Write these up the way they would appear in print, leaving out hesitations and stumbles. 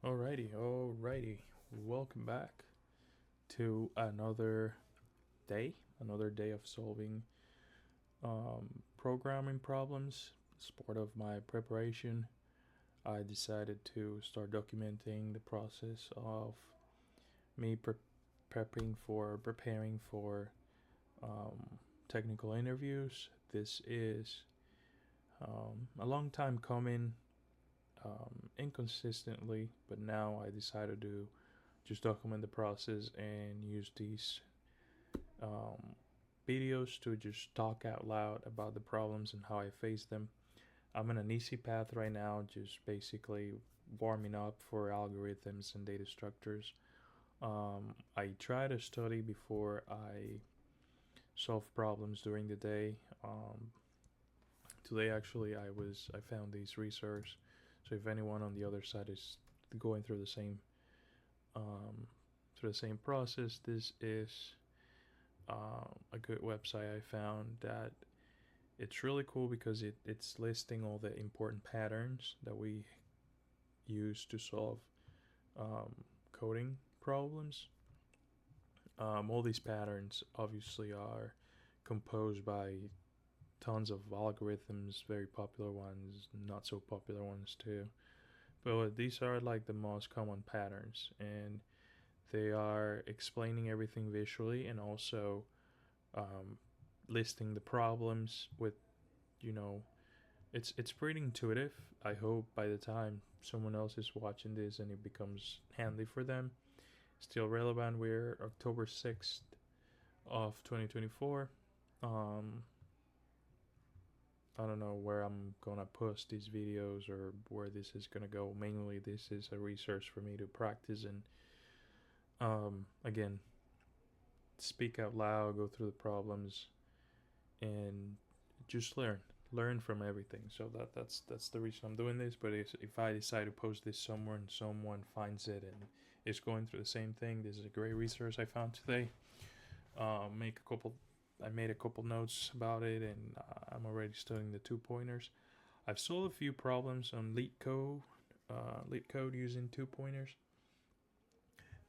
Alrighty. Welcome back to another day of solving programming problems. As part of my preparation, I decided to start documenting the process of me preparing for um, technical interviews. This is a long time coming, inconsistently, but now I decided to just document the process and use these um, videos to just talk out loud about the problems and how I face them. I'm in an easy path right now, just basically warming up for algorithms and data structures. I try to study before I solve problems during the day. Today, actually, I found this resource. So if anyone on the other side is going um, through the same process, this is a good website I found that it's really cool because it's listing all the important patterns that we use to solve um, coding problems. All these patterns obviously are composed by tons of algorithms, very popular ones, not so popular ones too. But these are like the most common patterns, and they are explaining everything visually and also um, listing the problems with, you know, it's pretty intuitive. I hope by the time someone else is watching this and it becomes handy for them, still relevant. We're October 6th of 2024. Um, I don't know where I'm gonna post these videos or where this is gonna go. Mainly, this is a resource for me to practice and again speak out loud, go through the problems, and just learn from everything. So that's the reason I'm doing this. But if I decide to post this somewhere and someone finds it and is going through the same thing, this is a great resource I found today. Make a couple. I made a couple notes about it, and I'm already studying the two pointers. I've solved a few problems on leet code using two pointers.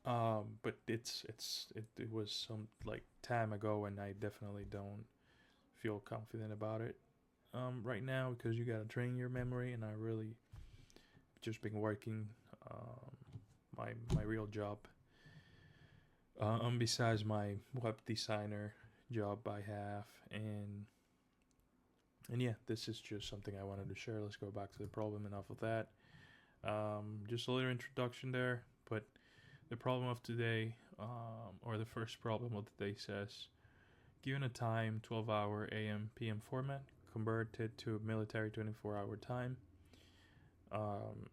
But it was some like time ago, and I definitely don't feel confident about it right now because you gotta train your memory, and I really just been working um, my real job. Besides my web designer job I have, and yeah, this is just something I wanted to share. Let's go back to the problem. Enough of that. Just a little introduction there, but the problem of today, or the first problem of the day says, given a time 12-hour AM PM format converted to military 24-hour time. Um,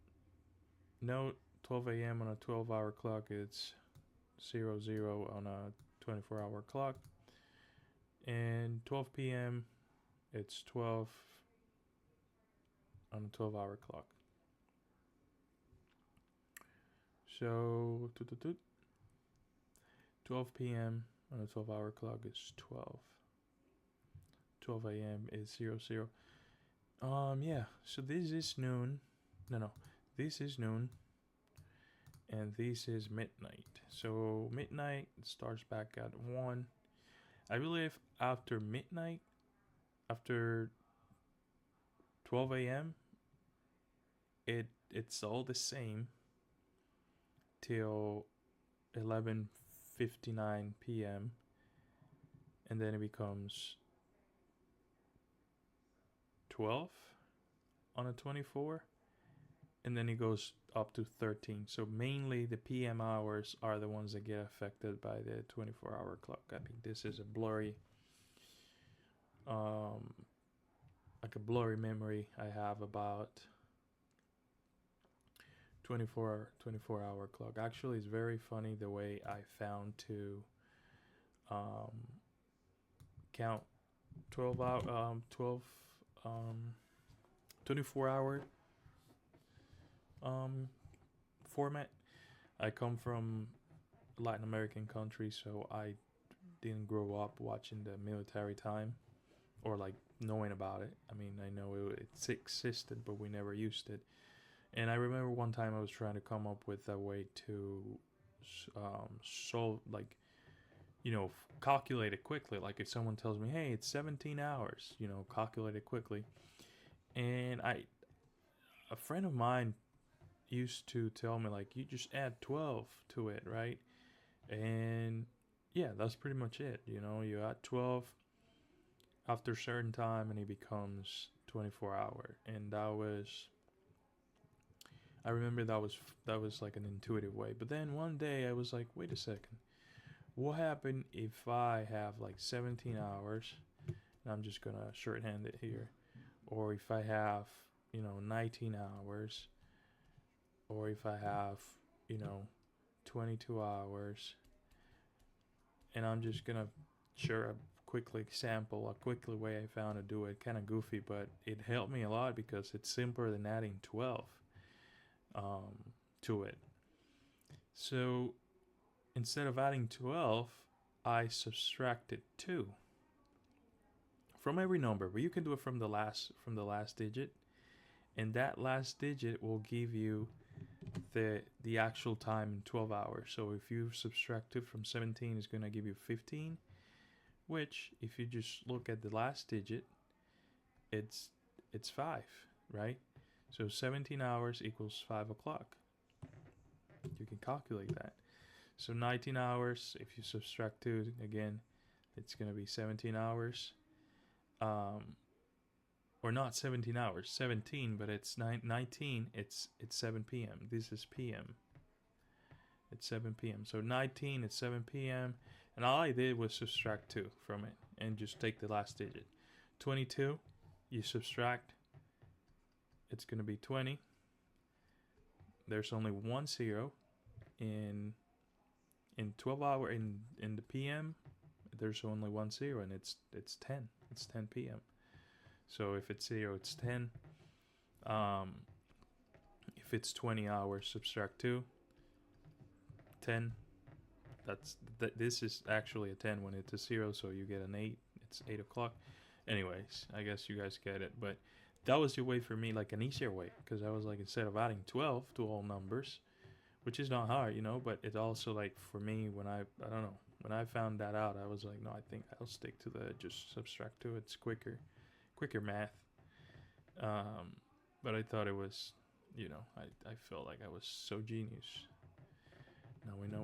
Note 12 a.m. on a 12-hour clock, it's 00 on a 24-hour clock, and 12 p.m. it's 12 on a 12-hour clock. So 12 p.m. on a 12-hour clock is 12. 12 a.m. is 00. Yeah. So this is noon. No. This is noon, and this is midnight. So midnight starts back at 1. I believe after midnight, after 12 a.m., it's all the same till 11:59 p.m. and then it becomes 12 on a 24, and then it goes up to 13. So mainly the PM hours are the ones that get affected by the 24-hour clock. I think this is um, a blurry memory I have about 24-hour clock. Actually, it's very funny the way I found to um, count um, 24-hour um, format. I come from Latin American country, so I didn't grow up watching the military time or like knowing about it. I mean, I know it existed, but we never used it. And I remember one time I was trying to come up with a way to solve, like, calculate it quickly. Like if someone tells me, "Hey, it's 17 hours," calculate it quickly. And a friend of mine used to tell me like, you just add 12 to it, right? And yeah, that's pretty much it. You add 12 after a certain time, and it becomes 24-hour. And I remember that was like an intuitive way. But then one day I was like, wait a second, what happened if I have like 17 hours? And I'm just gonna shorthand it here. Or if I have 19 hours, or if I have you know 22 hours, and I'm just gonna share a quickly example, a quickly way I found to do it. Kind of goofy, but it helped me a lot because it's simpler than adding 12 to it. So instead of adding 12, I subtracted 2 from every number, but you can do it from the last digit, and that last digit will give you the actual time in 12 hours. So if you subtract 2 from 17, it's going to give you 15, which if you just look at the last digit, it's 5, right? So 17 hours equals 5 o'clock. You can calculate that. So 19 hours, if you subtract 2, again, it's going to be 17 hours. Or not 17 hours, 17, but it's 19, it's 7 p.m. This is p.m. It's 7 p.m. So 19, it's 7 p.m. And all I did was subtract 2 from it and just take the last digit. 22, you subtract, it's going to be 20. There's only one 0 in 12 hour in the p.m. There's only one 0, and it's 10. It's 10 p.m. So if it's 0, it's 10. If it's 20 hours, subtract 2, 10. This is actually a 10 when it's a 0, so you get an 8. It's 8 o'clock. Anyways, I guess you guys get it. But that was the way for me, like an easier way, because I was like, instead of adding 12 to all numbers, which is not hard, but it also, like, for me, when I don't know, when I found that out, I was like, no, I think I'll stick to the just subtract 2. It's quicker math. But I thought it was, I felt like I was so genius. Now we know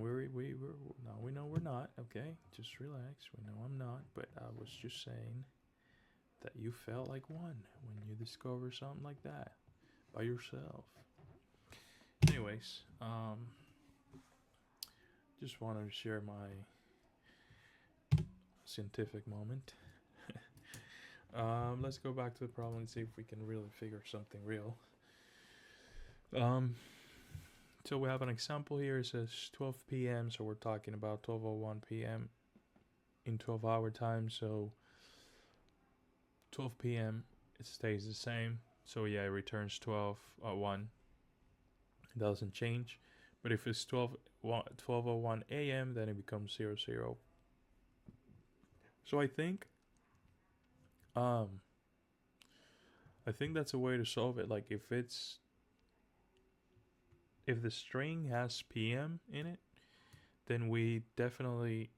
now we know we're not. Okay, just relax. We know I'm not, but I was just saying that you felt like one when you discover something like that by yourself. Anyways, just wanted to share my scientific moment. Let's go back to the problem and see if we can really figure something real. So we have an example here. It says 12 p.m. So we're talking about 12:01 p.m. in 12-hour time. So 12 p.m. it stays the same. So yeah, it returns 12:01. It doesn't change. But if it's 12:01 a.m., then it becomes 00. So I think that's a way to solve it. Like if the string has PM in it, then we definitely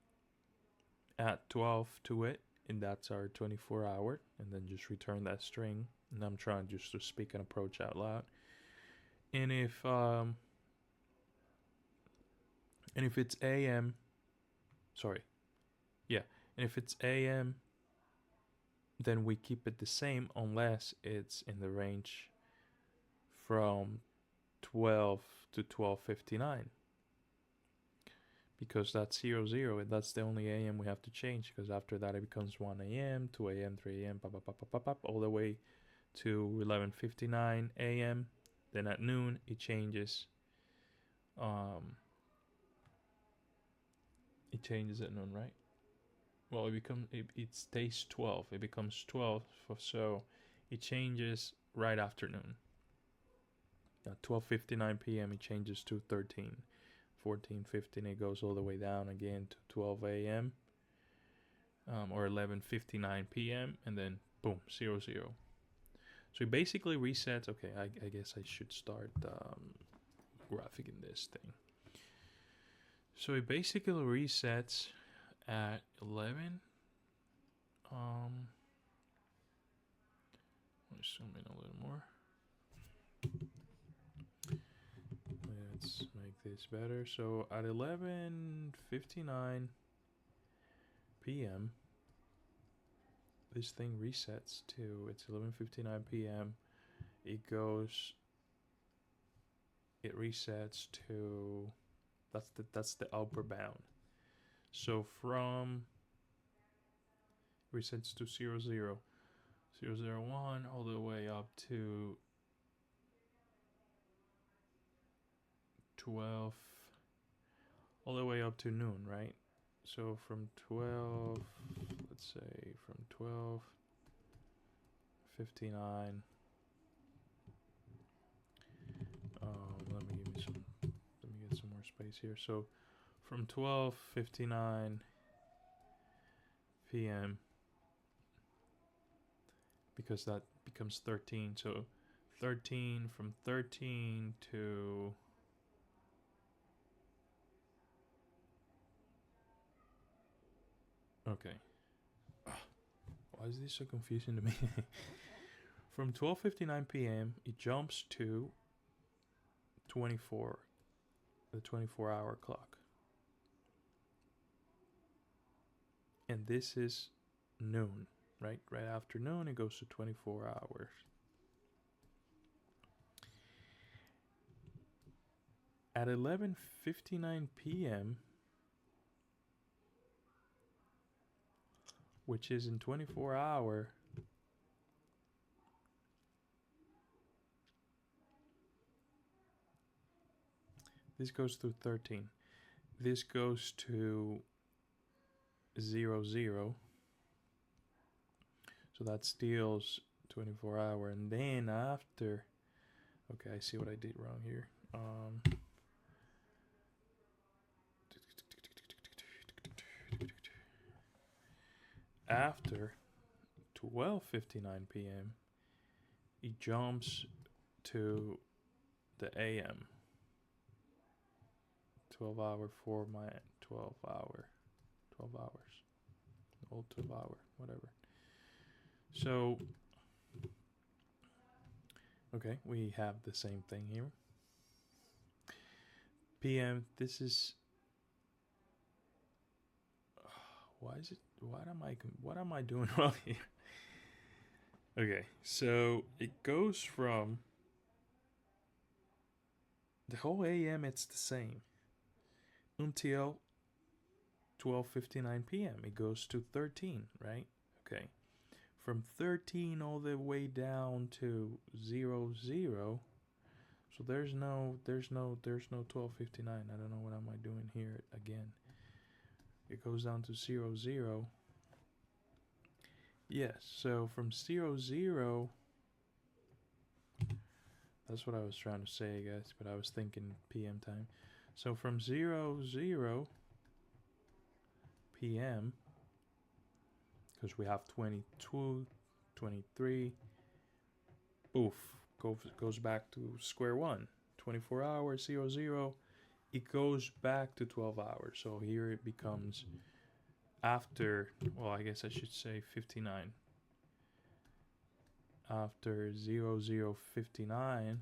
add 12 to it, and that's our 24-hour, and then just return that string. And I'm trying just to speak an approach out loud. And if it's AM, sorry, yeah, and if it's AM, then we keep it the same unless it's in the range from 12 to 12:59, because that's 00, and that's the only AM we have to change, because after that it becomes 1 a.m., 2 a.m., 3 a.m., all the way to 11:59 a.m. Then at noon it changes. It changes at noon, right? Well, it stays 12. It becomes 12, so it changes right after noon. At 12:59 p.m. it changes to 13. 14:15 it goes all the way down again to 12 a.m. Or 11:59 p.m. and then boom, 00. So it basically resets. Okay, I guess I should start graphing this thing. So it basically resets at 11. Let me zoom in a little more. Let's make this better. So at 11:59 p.m. this thing resets to, it's 11:59 p.m. It resets to, that's the upper bound. So from resets to 00, 001 all the way up to 12, all the way up to noon, right? So from 12, let's say from 12:59. Let me get some more space here. So from 12:59 p.m. because that becomes 13. So 13, from 13 to okay. Why is this so confusing to me? From 12:59 p.m. it jumps to 24, the 24-hour clock. And this is noon, right? Right after noon, it goes to 24 hours. At 11:59 p.m., which is in 24 hour, this goes to 13. This goes to 00. So that steals 24 hour. And then after, okay, I see what I did wrong here. After 12:59 p.m., it jumps to the AM. 12 hour for my 12 hours. Old 12 hour, whatever. So, okay, we have the same thing here. PM, this is, what am I doing wrong here? Okay, so it goes from the whole AM, it's the same until 12:59 p.m. It goes to 13, right? Okay, from 13 all the way down to 00. So there's no 12:59. I don't know what am I doing here again. It goes down to 00. Yes, so from 00, that's what I was trying to say, guys, but I was thinking PM time. So from 00 PM, because we have 22, 23, poof, goes back to square one. 24 hours, 00, it goes back to 12 hours. So here it becomes after, well, I guess I should say 59. After 00:59,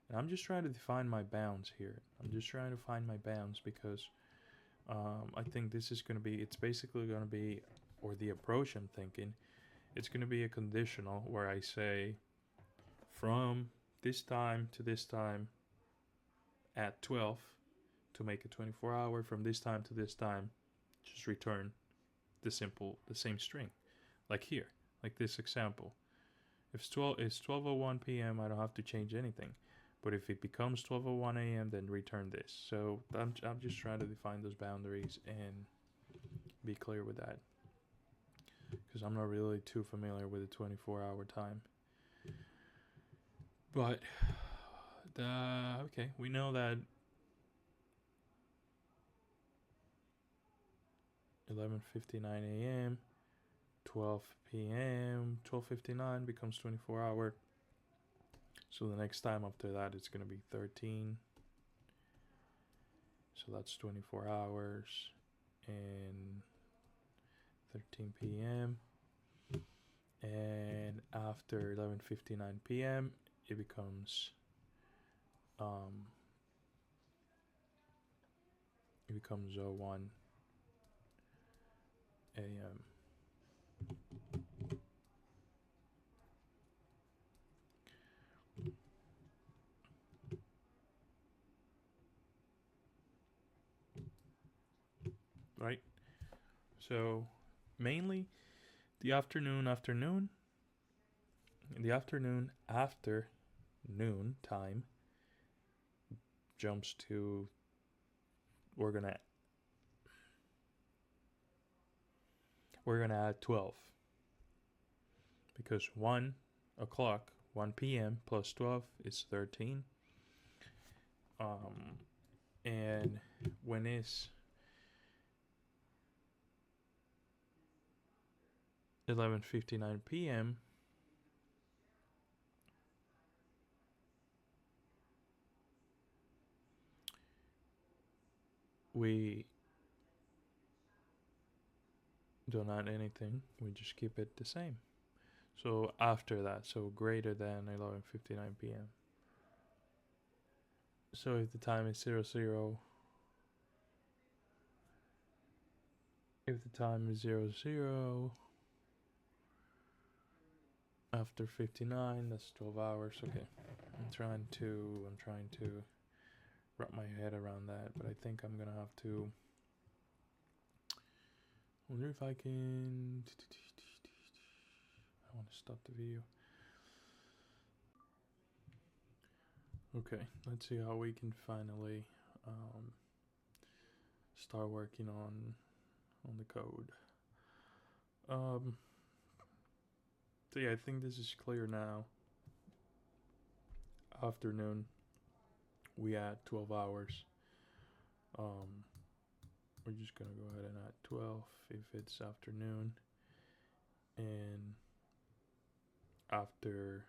and I'm just trying to define my bounds here. I'm just trying to find my bounds because I think this is going to be, it's basically going to be, or the approach I'm thinking, it's going to be a conditional where I say from this time to this time at 12 to make it 24 hour, from this time to this time, just return the same string, like here, like this example. If it's 12:01 p.m., I don't have to change anything. But if it becomes 12:01 a.m., then return this. So I'm just trying to define those boundaries and be clear with that, because I'm not really too familiar with the 24-hour time. But okay, we know that 11:59 a.m., 12 p.m., 12:59 becomes 24 hour. So the next time after that it's going to be 13. So that's 24 hours and 13 p.m. And after 11:59 p.m. it becomes 1 a.m. Right? So mainly the afternoon after noon time jumps to we're gonna add 12 because 1 o'clock 1 p.m. plus 12 is 13. And when it's 11:59 p.m. we don't add anything, we just keep it the same. So after that, so greater than 11:59 p.m. So if the time is 00, if the time is 00 after 59, that's 12 hours. Okay, I'm trying to wrap my head around that, but I think I'm gonna have to. I wonder if I can. I want to stop the video. Okay, let's see how we can finally start working on the code. So yeah, I think this is clear now. Afternoon, we add 12 hours. We're just gonna go ahead and add 12 if it's afternoon, and after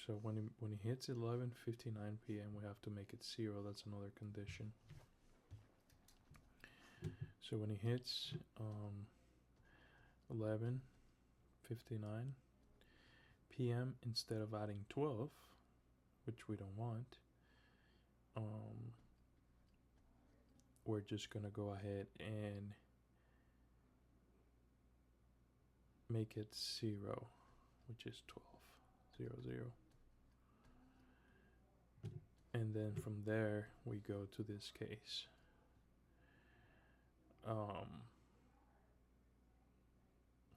so when it hits 11:59 p.m. we have to make it 0. That's another condition. So when it hits 11:59 p.m. instead of adding 12, which we don't want, we're just gonna go ahead and make it 0, which is 12:00. And then from there we go to this case.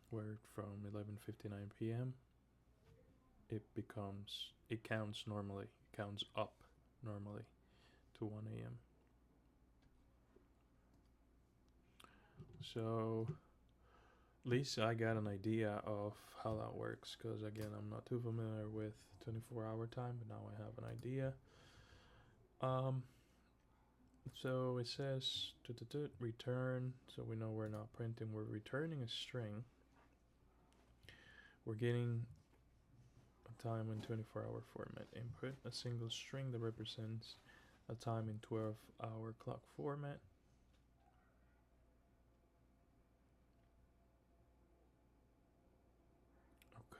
Where from 11:59 p.m. it counts normally, it counts up normally to 1 a.m. So at least I got an idea of how that works, because again I'm not too familiar with 24-hour time, but now I have an idea. So it says return, so we know we're not printing, we're returning a string. We're getting a time in 24-hour format. Input a single string that represents a time in 12-hour clock format.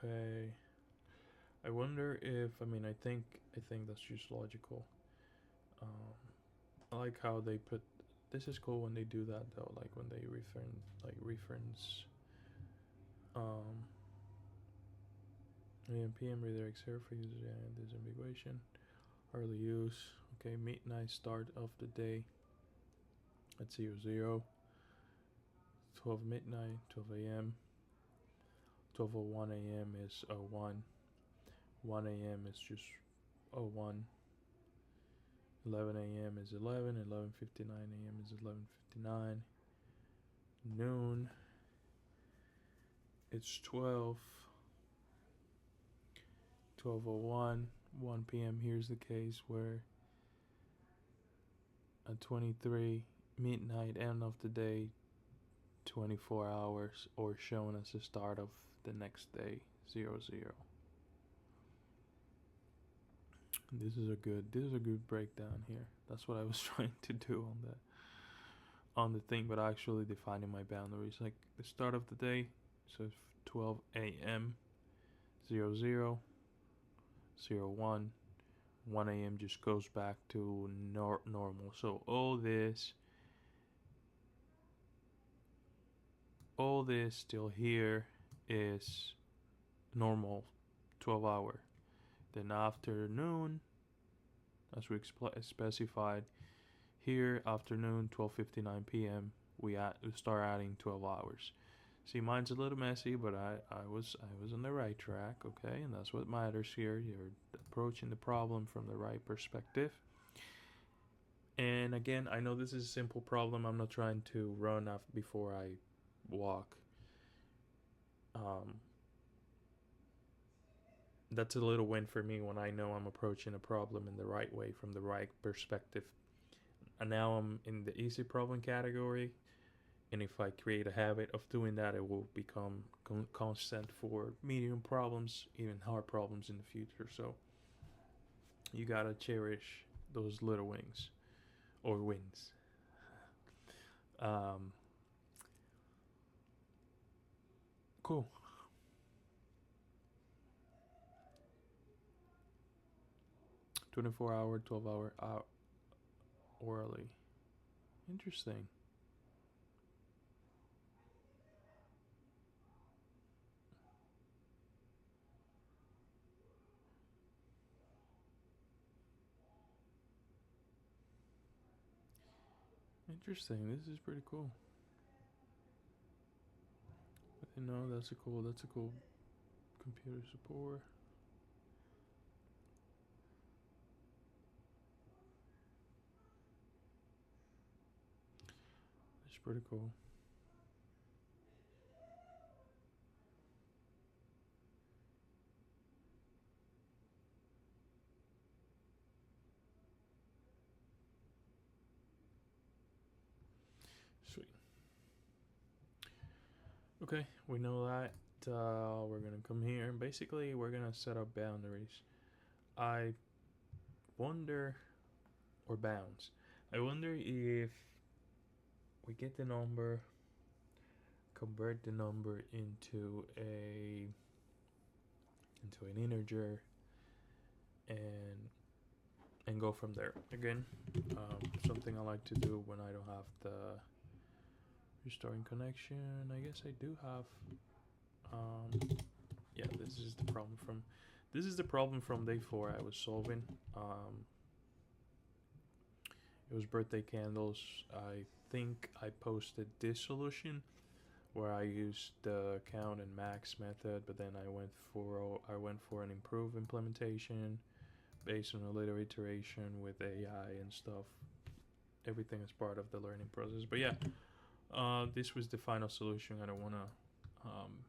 Okay. I wonder if I think that's just logical. I like how they put. This is cool when they do that though. Like when they reference. AM PM redirects here for users and disambiguation. Early use. Okay, midnight start of the day. At 00. 12 midnight, 12 a.m. 12:01 a.m. is 01. 1 a.m. is just 01. 11 a.m. is 11. 11:59 a.m. is 11:59. Noon, it's 12. 12:01. 1 p.m. Here's the case where at 23 midnight, end of the day, 24 hours, or shown as the start of the next day, 00. This is a good breakdown here. That's what I was trying to do on the thing, but actually defining my boundaries. Like the start of the day, so 12 a.m., 00, 01, 1 a.m. just goes back to normal. So all this still here is normal 12-hour. Then afternoon, as we specified here, afternoon 12:59 p.m. we start adding 12 hours. See, mine's a little messy, but I was on the right track, okay? And that's what matters here. You're approaching the problem from the right perspective. And again, I know this is a simple problem. I'm not trying to run before I walk. That's a little win for me when I know I'm approaching a problem in the right way from the right perspective. And now I'm in the easy problem category. And if I create a habit of doing that, it will become constant for medium problems, even hard problems in the future. So you gotta cherish those little wins or wins. Um, cool. 24-hour, 12-hour orally. Interesting. Interesting. This is pretty cool. You know, that's a cool computer support. It's pretty cool. Sweet. Okay, we know that. We're gonna come here and basically we're gonna set up boundaries. I wonder, or bounds. I wonder if we get the number, convert the number into an integer, and go from there. Again, something I like to do when I don't have the restoring connection. I guess I do have. Yeah, this is the problem from day 4 I was solving. It was birthday candles. I think I posted this solution where I used the count and max method, but then I went for an improved implementation based on a later iteration with AI and stuff. Everything is part of the learning process. But yeah, this was the final solution. I don't want to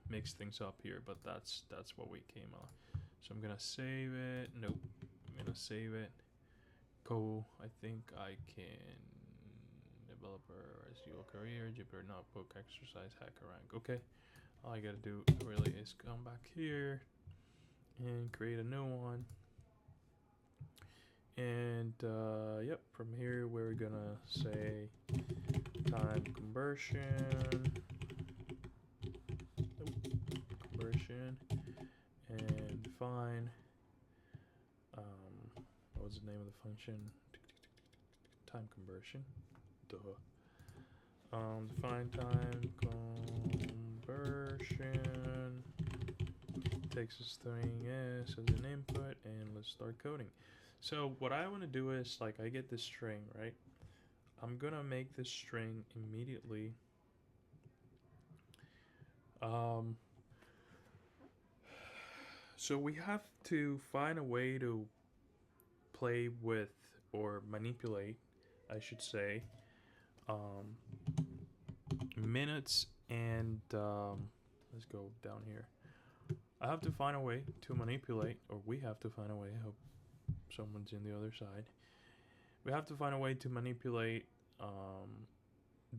mix things up here, but that's what we came on. So I'm gonna save it. Nope, I'm gonna save it. Cool. I think I can developer SEO career, Jupyter notebook, exercise, hacker rank. Okay. All I gotta do really is come back here and create a new one. And yep, from here we're gonna say time conversion, and define what was the name of the function? Time conversion. Duh. Define time conversion. Takes a string s as an input, and let's start coding. So what I want to do is, like, I get this string, right? I'm gonna make this string immediately. So we have to find a way to play with, or manipulate, I should say, minutes and let's go down here. I have to find a way to manipulate, or we have to find a way. I hope someone's in the other side. We have to find a way to manipulate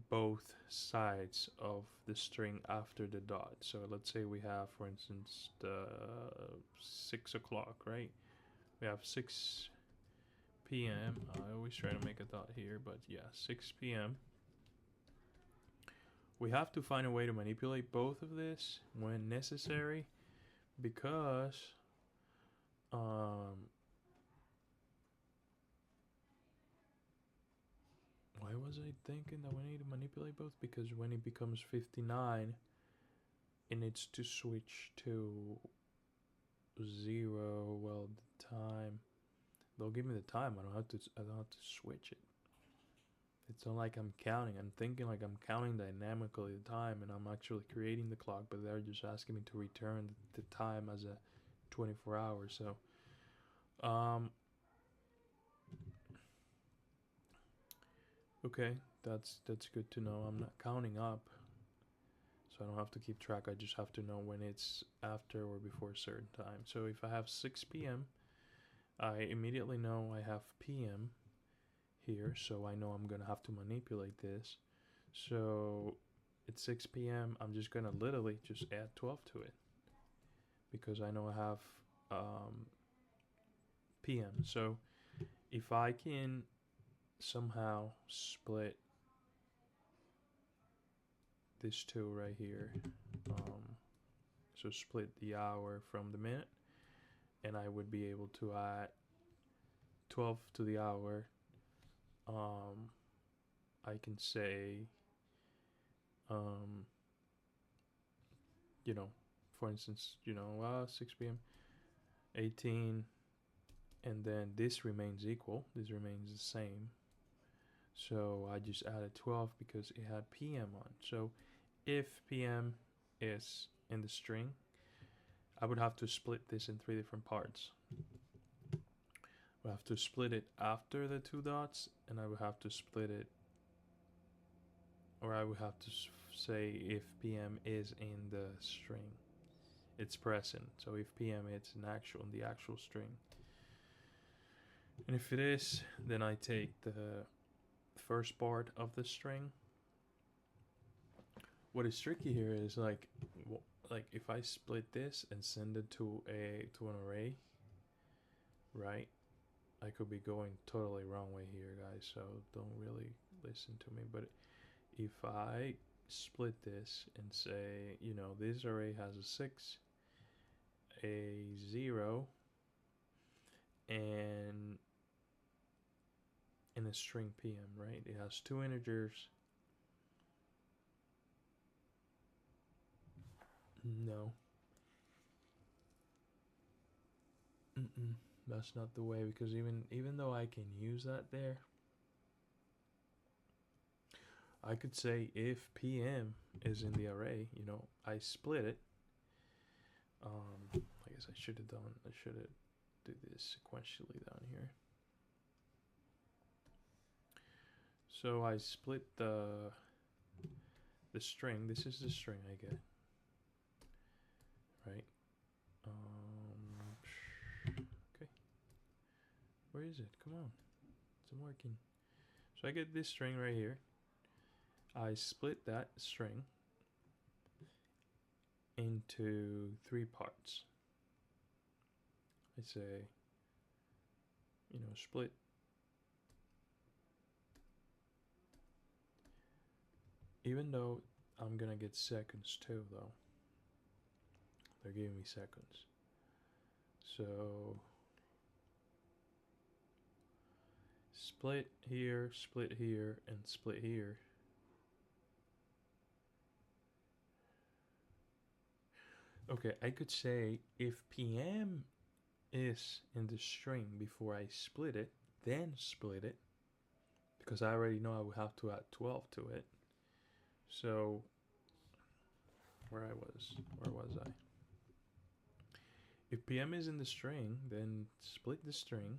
both sides of the string after the dot. So let's say we have, for instance, the 6 o'clock, right? We have 6 p.m. I always try to make a dot here, but yeah, 6 p.m. We have to find a way to manipulate both of this when necessary, because um, why was I thinking that we need to manipulate both? Because when it becomes 59, it needs to switch to 0. Well, the time, they'll give me the time. I don't have to switch it. It's not like I'm counting. I'm thinking like I'm counting dynamically the time, and I'm actually creating the clock, but they're just asking me to return the time as a 24 hours. So okay, that's good to know. I'm not counting up, so I don't have to keep track. I just have to know when it's after or before a certain time. So if I have 6 p.m., I immediately know I have p.m. here, so I know I'm gonna have to manipulate this. So at 6 p.m., I'm just gonna literally just add 12 to it because I know I have p.m. So if I can somehow split this two right here, so split the hour from the minute, and I would be able to add 12 to the hour. I can say, um, you know, for instance, 6 p.m., 18, and then this remains equal. This remains the same. So I just added 12 because it had PM on. So if PM is in the string, I would have to split this in 3 different parts. I would have to split it after the 2 dots, and I would have to split it, or I would have to say if PM is in the string, it's present. So if PM it's in the actual string. And if it is, then I take the first part of the string. What is tricky here is like if I split this and send it to an array, right? I could be going totally wrong way here, guys, so don't really listen to me. But if I split this and say, this array has a 6, a 0, and in a string PM, right? It has 2 integers. No. That's not the way, because even though I can use that there, I could say if PM is in the array, I split it. I guess I should have do this sequentially down here. So I split the string. This is the string I get, right? Okay. Where is it? Come on. It's not working. So I get this string right here. I split that string into 3 parts. I say, split. Even though I'm gonna get seconds too, though. They're giving me seconds. So split here, and split here. Okay, I could say if PM is in the string before I split it, then split it, because I already know I would have to add 12 to it. So where was I? If PM is in the string, then split the string.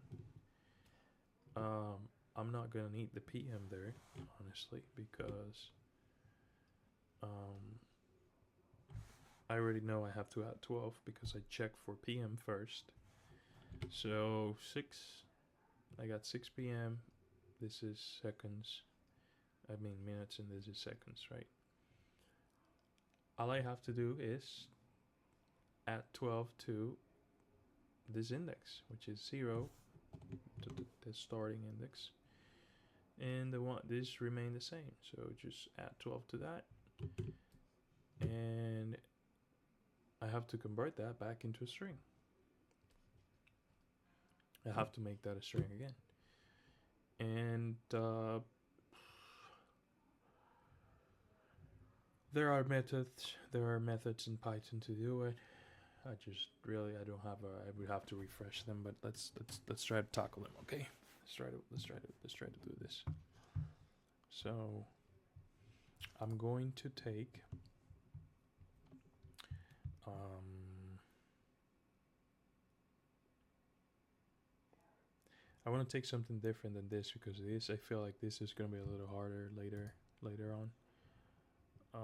I'm not gonna need the PM there, honestly, because I already know I have to add 12 because I checked for PM first. So 6, I got 6 PM. This is seconds. minutes, and this is seconds, right? All I have to do is add 12 to this index, which is 0, to the starting index, and this remain the same. So just add 12 to that, and I have to convert that back into a string. I have to make that a string again, and there are methods in Python to do it. I don't have I would have to refresh them, but let's try to tackle them, okay? Let's try to do this. So I'm going to take I want to take something different than this, because this, I feel like this is going to be a little harder later on. I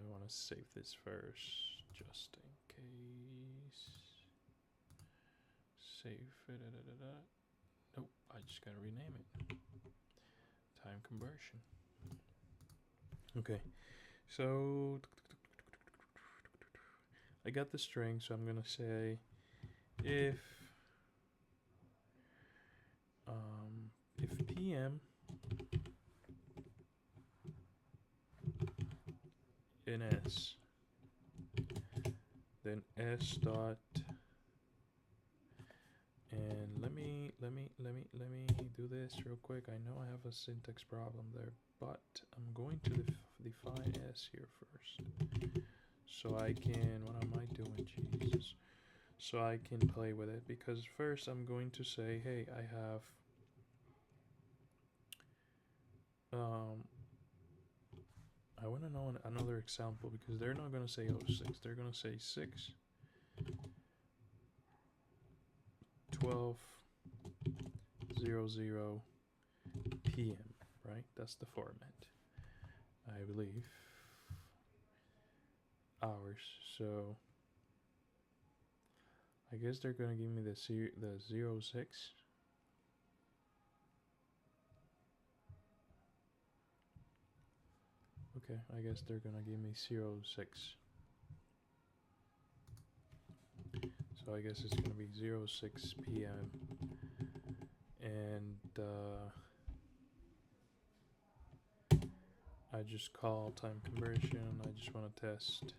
want to save this first, just in case. Save it. Nope, I just gotta rename it. Time conversion. Okay, so I got the string, so I'm gonna say if PM in S, then S dot, and let me do this real quick. I know I have a syntax problem there, but I'm going to define S here first, so I can, what am I doing, Jesus? So I can play with it, because first I'm going to say, hey, I have I want to know another example, because they're not going to say 06, they're going to say 6 12 00 PM, right? That's the format, I believe, hours. So I guess they're going to give me the 06. Okay, I guess they're gonna give me 06. So I guess it's gonna be 06 PM, and I just call time conversion. I just want to test.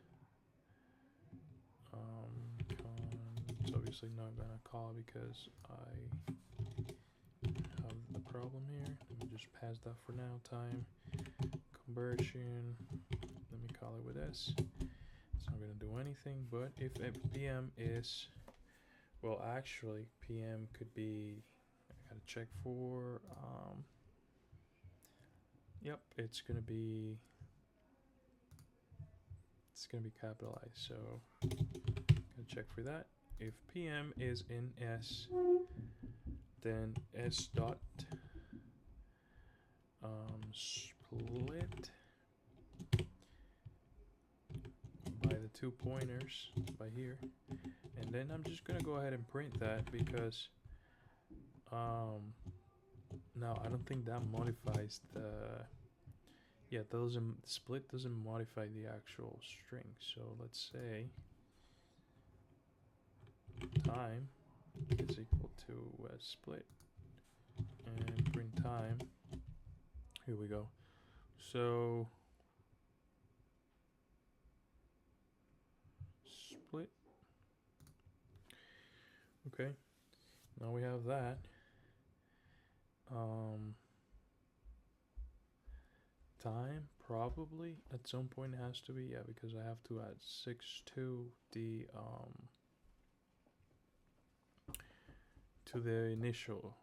It's obviously not gonna call because I have the problem here. Let me just pass that for now. Time conversion, let me call it with S. It's not going to do anything, but if PM is, well, actually PM could be, I gotta check for, yep, it's going to be capitalized, so gonna check for that. If PM is in S, then S dot split by the 2 pointers by here, and then I'm just gonna go ahead and print that, because now I don't think that modifies the, yeah, split doesn't modify the actual string. So let's say time is equal to split, and print time. Here we go. So split. Okay, now we have that. Time probably at some point has to be, yeah, because I have to add 6 to the initial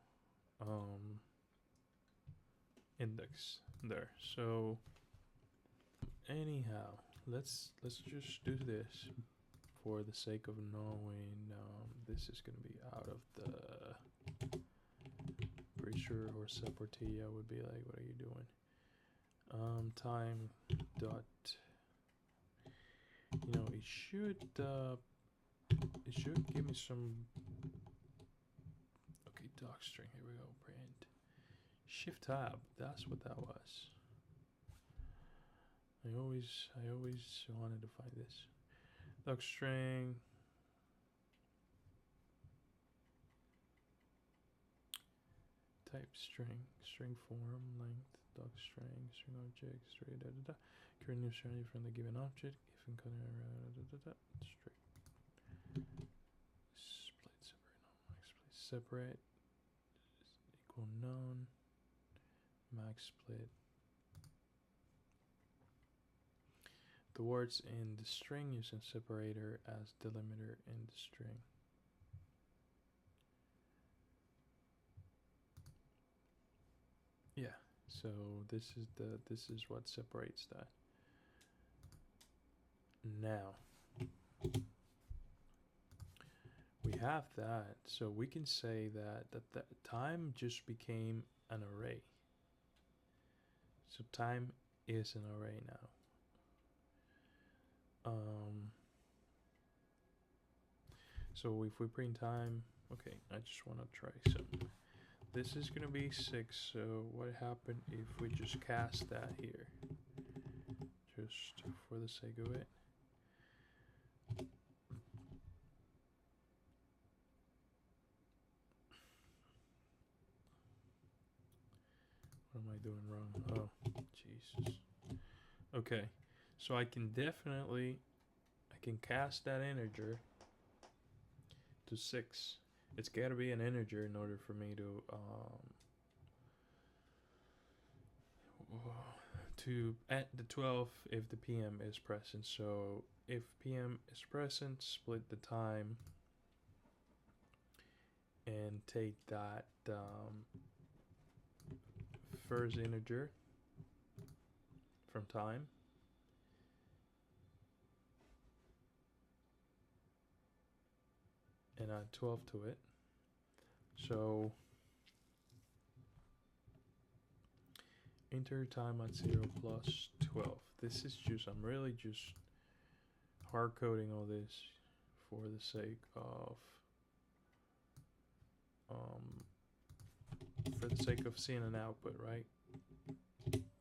index there. So anyhow, let's just do this for the sake of knowing. This is gonna be out of the, pretty sure Jose Portilla would be like, what are you doing? Time dot, you know, it should give me some, okay, docstring, here we go, print, Shift tab. That's what that was. I always wanted to find this. Docstring. Type string. String form. Length. Docstring. String object. String. Create new string from the given object. If in color. String. Split. Separate. Equal none. Max split. The words in the string using separator as delimiter in the string. Yeah, so this is what separates that. Now we have that, so we can say that time just became an array. So time is an array now. So if we print time, okay, I just want to try some. This is gonna be 6. So what happened if we just cast that here, just for the sake of it? What am I doing wrong? Oh, Jesus. Okay, so I can cast that integer to 6. It's got to be an integer in order for me to at the 12 if the PM is present. So if PM is present, split the time and take that first integer from time and add 12 to it. So enter time at 0 plus 12. This is just, I'm really just hard coding all this for the sake of seeing an output, right?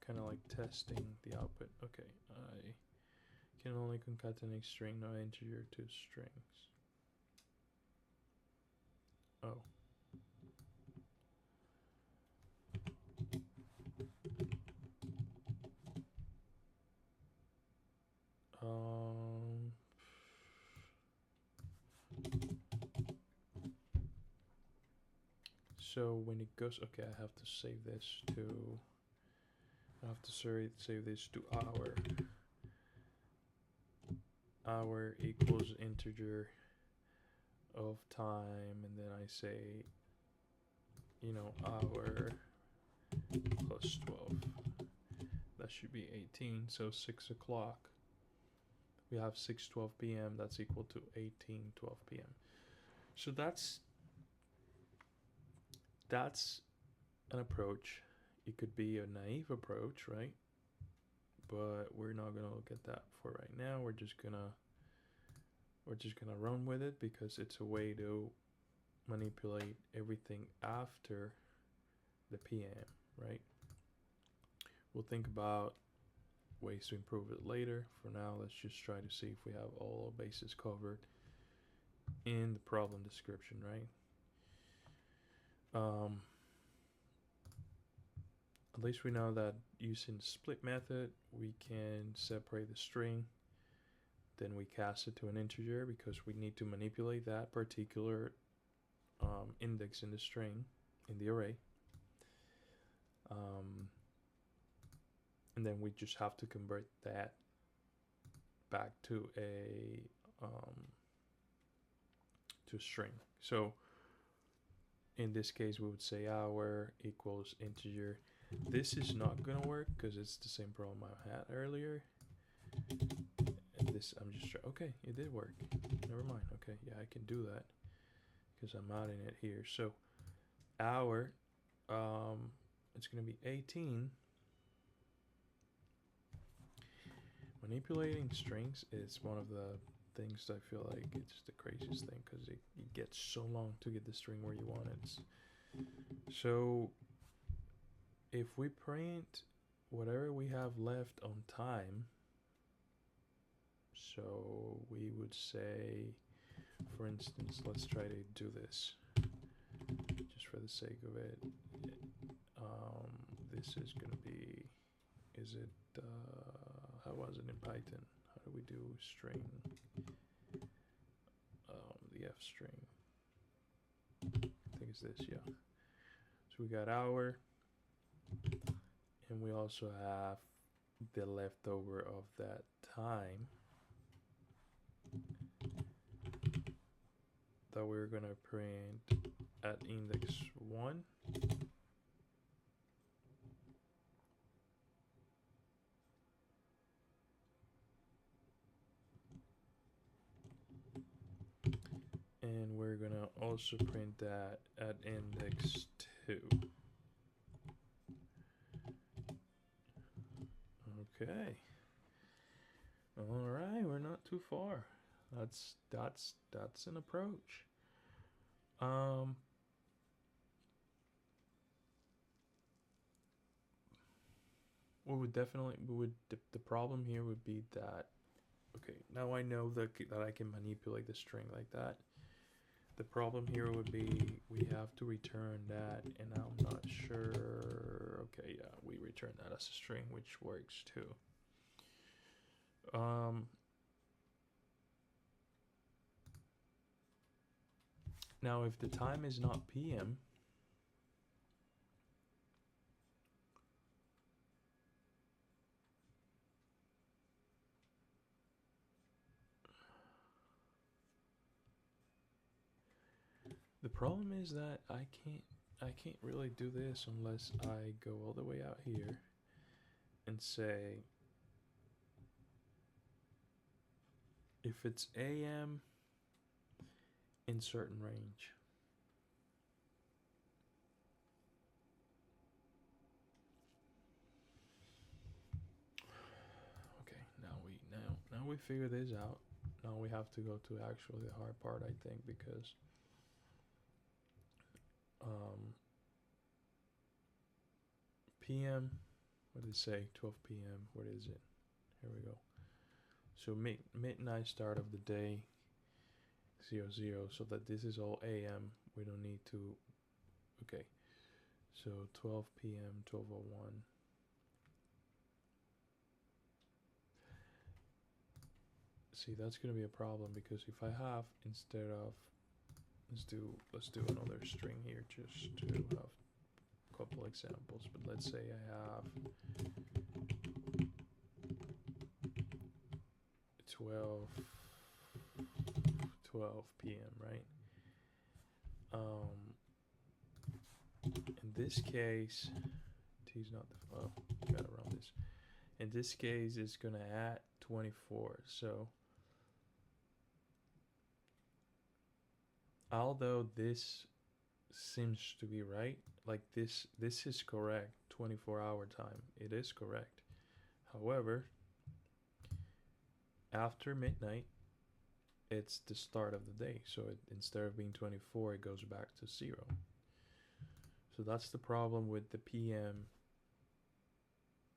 Kind of like testing the output. Okay, I can only concatenate string, no integer to strings. Oh. So when it goes, okay, I have to save this to, save this to hour equals integer of time, and then I say, you know, hour plus 12. That should be 18, so 6 o'clock. We have 6:12 p.m. That's equal to 18:12 p.m. So that's an approach. It could be a naive approach, right? But we're not gonna look at that for right now. We're just gonna run with it because it's a way to manipulate everything after the PM, right? We'll think about ways to improve it later. For now, let's just try to see if we have all our bases covered in the problem description, right? At least we know that using the split method, we can separate the string. Then we cast it to an integer because we need to manipulate that particular index in the string, in the array. And then we just have to convert that back to a string. So in this case, we would say hour equals integer. This is not gonna work because it's the same problem I had earlier. And this, I'm just okay, it did work. Never mind. Okay, yeah, I can do that because I'm adding it here. So hour, it's gonna be 18. Manipulating strings is one of the things that I feel like it's the craziest thing because it gets so long to get the string where you want it. So if we print whatever we have left on time, so we would say, for instance, let's try to do this just for the sake of it. This is going to be, is it, how was it in Python? How do we do string? The F string. I think it's this, yeah. So we got hour, and we also have the leftover of that time that we're gonna print at index 1. And we're gonna also print that at index 2. Okay. All right, we're not too far. That's an approach. The problem here would be that, okay, now I know that I can manipulate the string like that. The problem here would be we have to return that, and I'm not sure. Okay, yeah, we return that as a string, which works too. Now, if the time is not PM, the problem is that I can't really do this unless I go all the way out here and say if it's AM in certain range. Okay, now we figure this out. Now we have to go to actually the hard part, I think, because PM, what did it say? 12 PM. What is it? Here we go. So midnight start of the day, 00. So that this is all AM. We don't need to. Okay. So 12 PM, 12:01. See, that's gonna be a problem because if I have, instead of, let's do another string here just to have a couple examples. But let's say I have 12 PM, right? In this case, T's not the, oh, gotta run this. In this case, it's gonna add 24. So although this seems to be right, like this is correct, 24-hour time, it is correct. However, after midnight, it's the start of the day, so instead of being 24, it goes back to 0. So that's the problem with the PM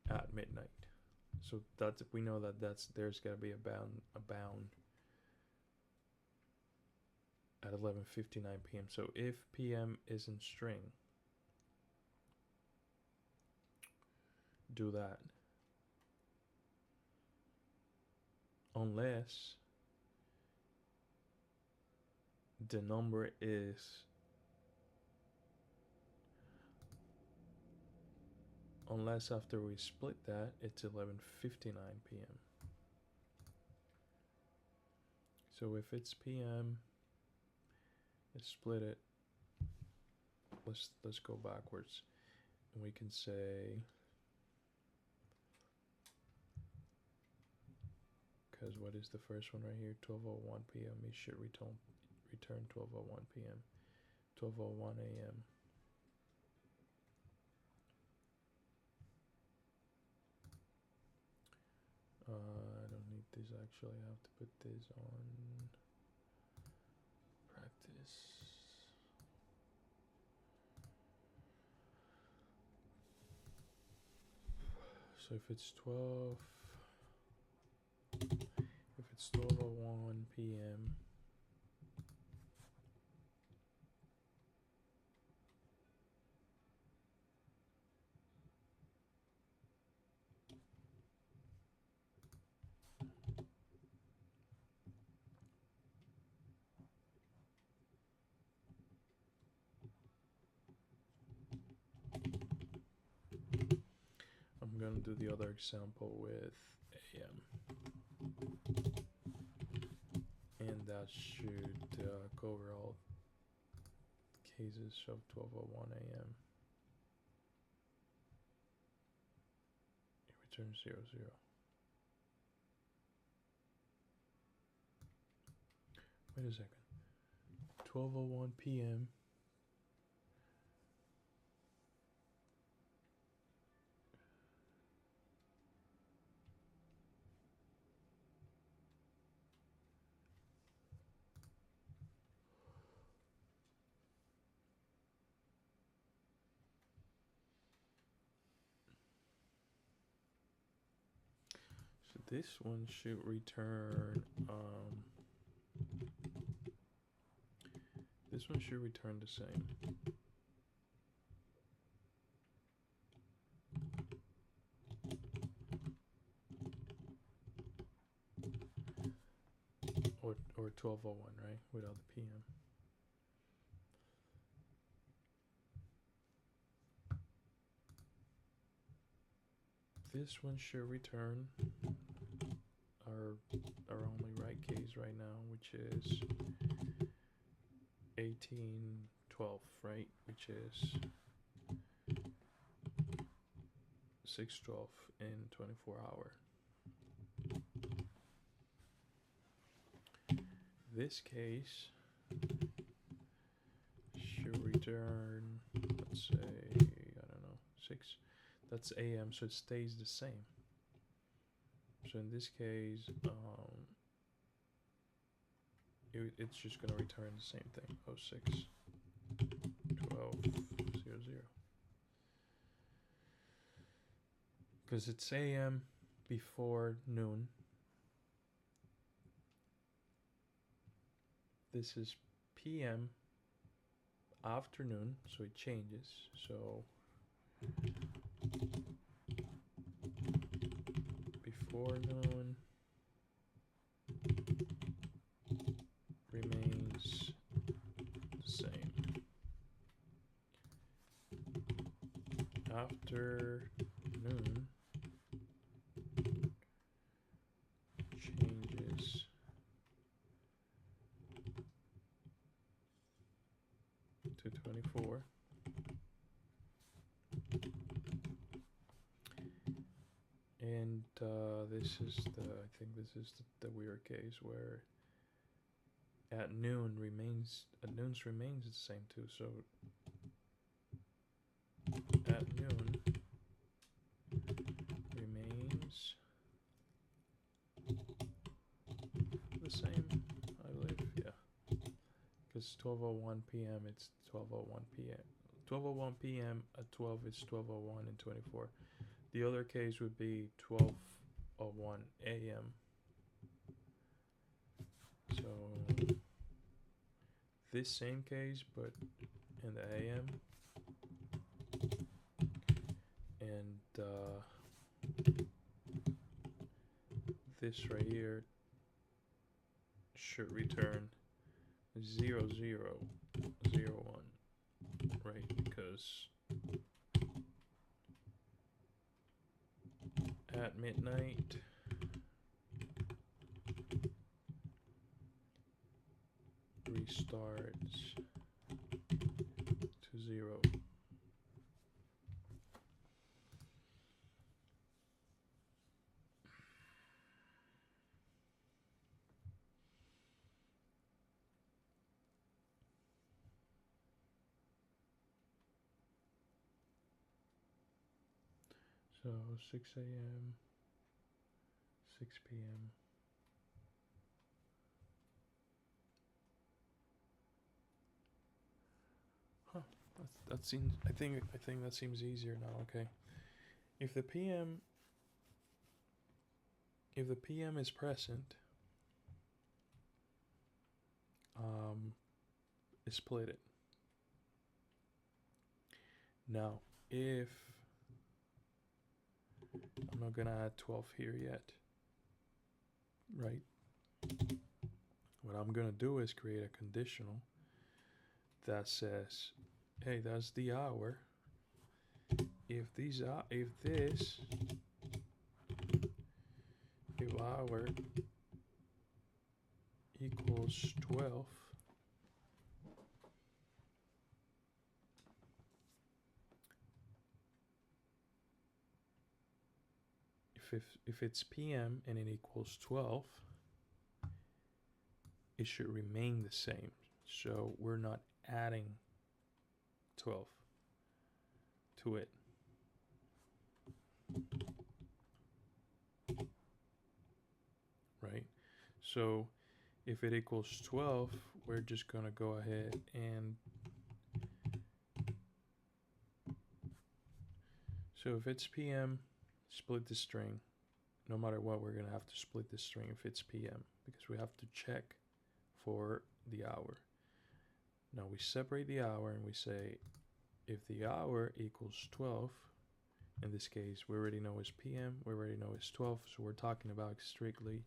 at midnight. So that's, we know that there's got to be a bound at 11:59 PM. So if PM isn't string, do that. Unless the number is after we split that, it's 11:59 PM. So if it's PM, let's split it. Let's go backwards, and we can say, because what is the first one right here? 12:01 PM. It should return 12:01 PM, 12:01 AM. I don't need this actually. I have to put this on practice. So if it's 12:01 p.m. I'm gonna do the other example with AM, and that should cover all cases of 12:01 a.m. It returns 00. Wait a second. 12:01 p.m. So this one should return this one should return the same. Or 12:01, right? Without the PM. This one should return our only right case right now, which is 18:12, right? Which is 6:12 in 24 hour. This case should return, let's say, I don't know, 6. That's AM, so it stays the same. So in this case, it's just going to return the same thing, 06 12 00. Because it's AM before noon. This is PM afternoon, so it changes. So before noon remains the same. After noon changes to 24. And this is I think this is the weird case where at noon remains the same too. So at noon remains the same, I believe, yeah. Because 12:01 p.m. it's 12:01 p.m. 12:01 p.m. at 12 is 12:01 and 24. The other case would be 12:01 a.m. So this same case, but in the a.m. And this right here should return 0001, right? Because at midnight restarts to 0. So 6 a.m., 6 p.m. Huh. That seems. I think that seems easier now. Okay. If the PM if the PM is present, split it. Now, if I'm not gonna add 12 here yet, right? What I'm gonna do is create a conditional that says, hey, that's the hour. If hour equals 12, if it's PM and it equals 12, it should remain the same. So we're not adding 12 to it. Right? So if it equals 12, we're just going to go ahead and so if it's PM, split the string. No matter what, we're going to have to split the string if it's PM because we have to check for the hour. Now we separate the hour and we say if the hour equals 12, in this case we already know it's PM, we already know it's 12, so we're talking about strictly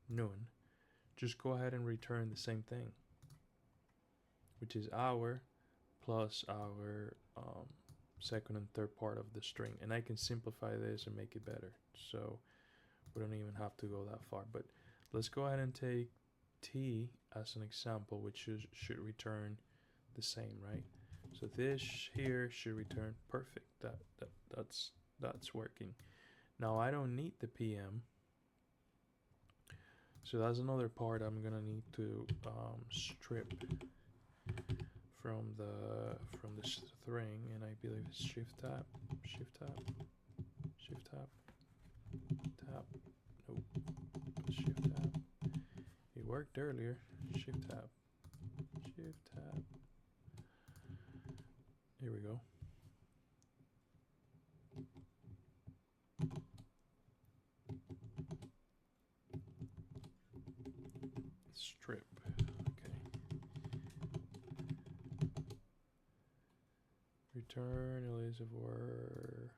noon. Just go ahead and return the same thing, which is hour plus our second and third part of the string. And I can simplify this and make it better, so we don't even have to go that far. But let's go ahead and take T as an example, which should return the same, right? So this here should return perfect. That's working. Now I don't need the PM, so that's another part I'm gonna need to strip from the string, and I believe it's shift tab, tab. Nope, shift tab. It worked earlier. Shift tab. Here we go. Strip. Okay. Return a list of word.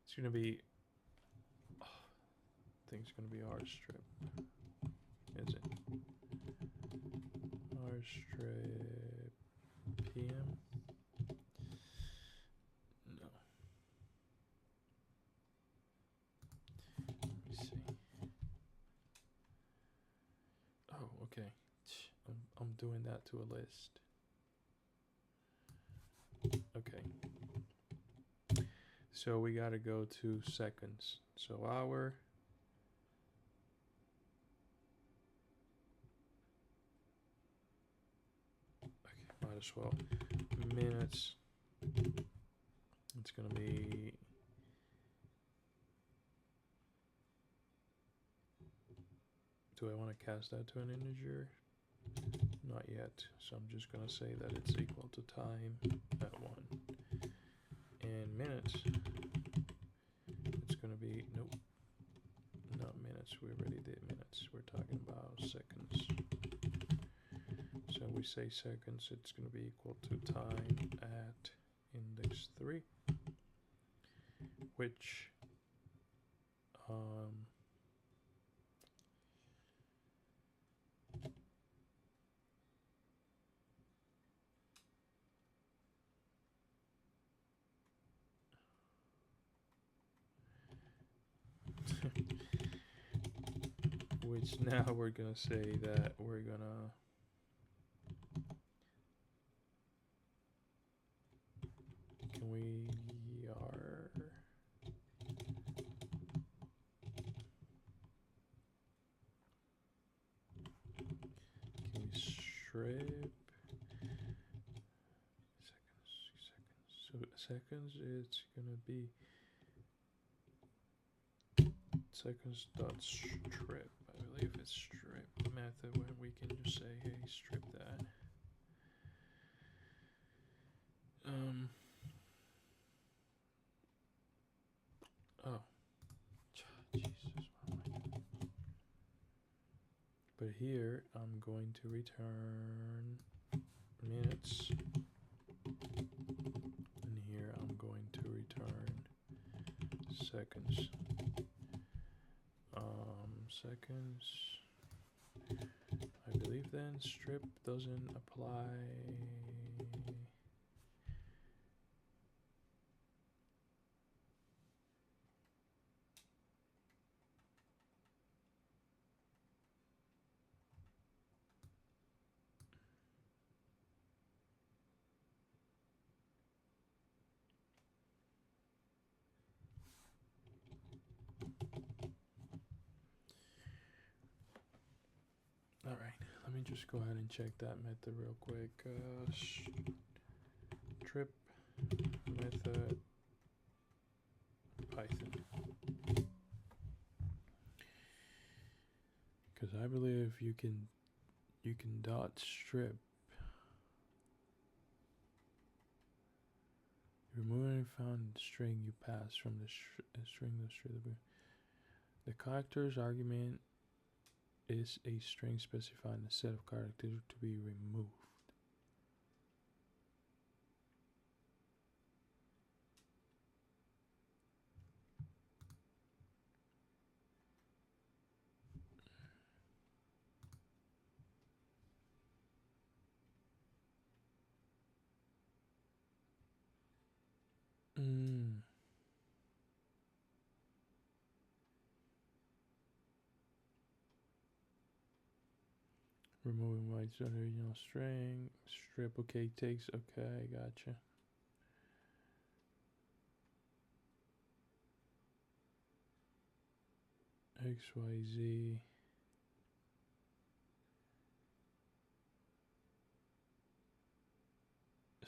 It's gonna be. I think it's gonna be R strip. Is it? R strip PM. No. Let me see. Oh, okay. I'm doing that to a list. Okay. So we gotta go to seconds. So hour. Okay, might as well. Minutes. It's gonna be. Do I want to cast that to an integer? Not yet. So I'm just gonna say that it's equal to time at 1. And minutes. It's gonna be nope. Not minutes. We already did minutes. We're talking about seconds. So we say seconds. It's gonna be equal to time at index 3, which which now we're gonna say that we're gonna can we strip seconds. So seconds, it's gonna be seconds dot strip. I believe it's strip method where we can just say, hey, strip that. Oh, Jesus. here I'm going to return minutes, and here I'm going to return seconds. Seconds, I believe. Then strip doesn't apply. All right, let me just go ahead and check that method real quick. Strip method Python, because I believe you can dot strip, remove any found string you pass from the string the string. The character's argument is a string specifying a set of characters to be removed. Removing whites on the original string. Strip, okay, takes, okay, gotcha. XYZ.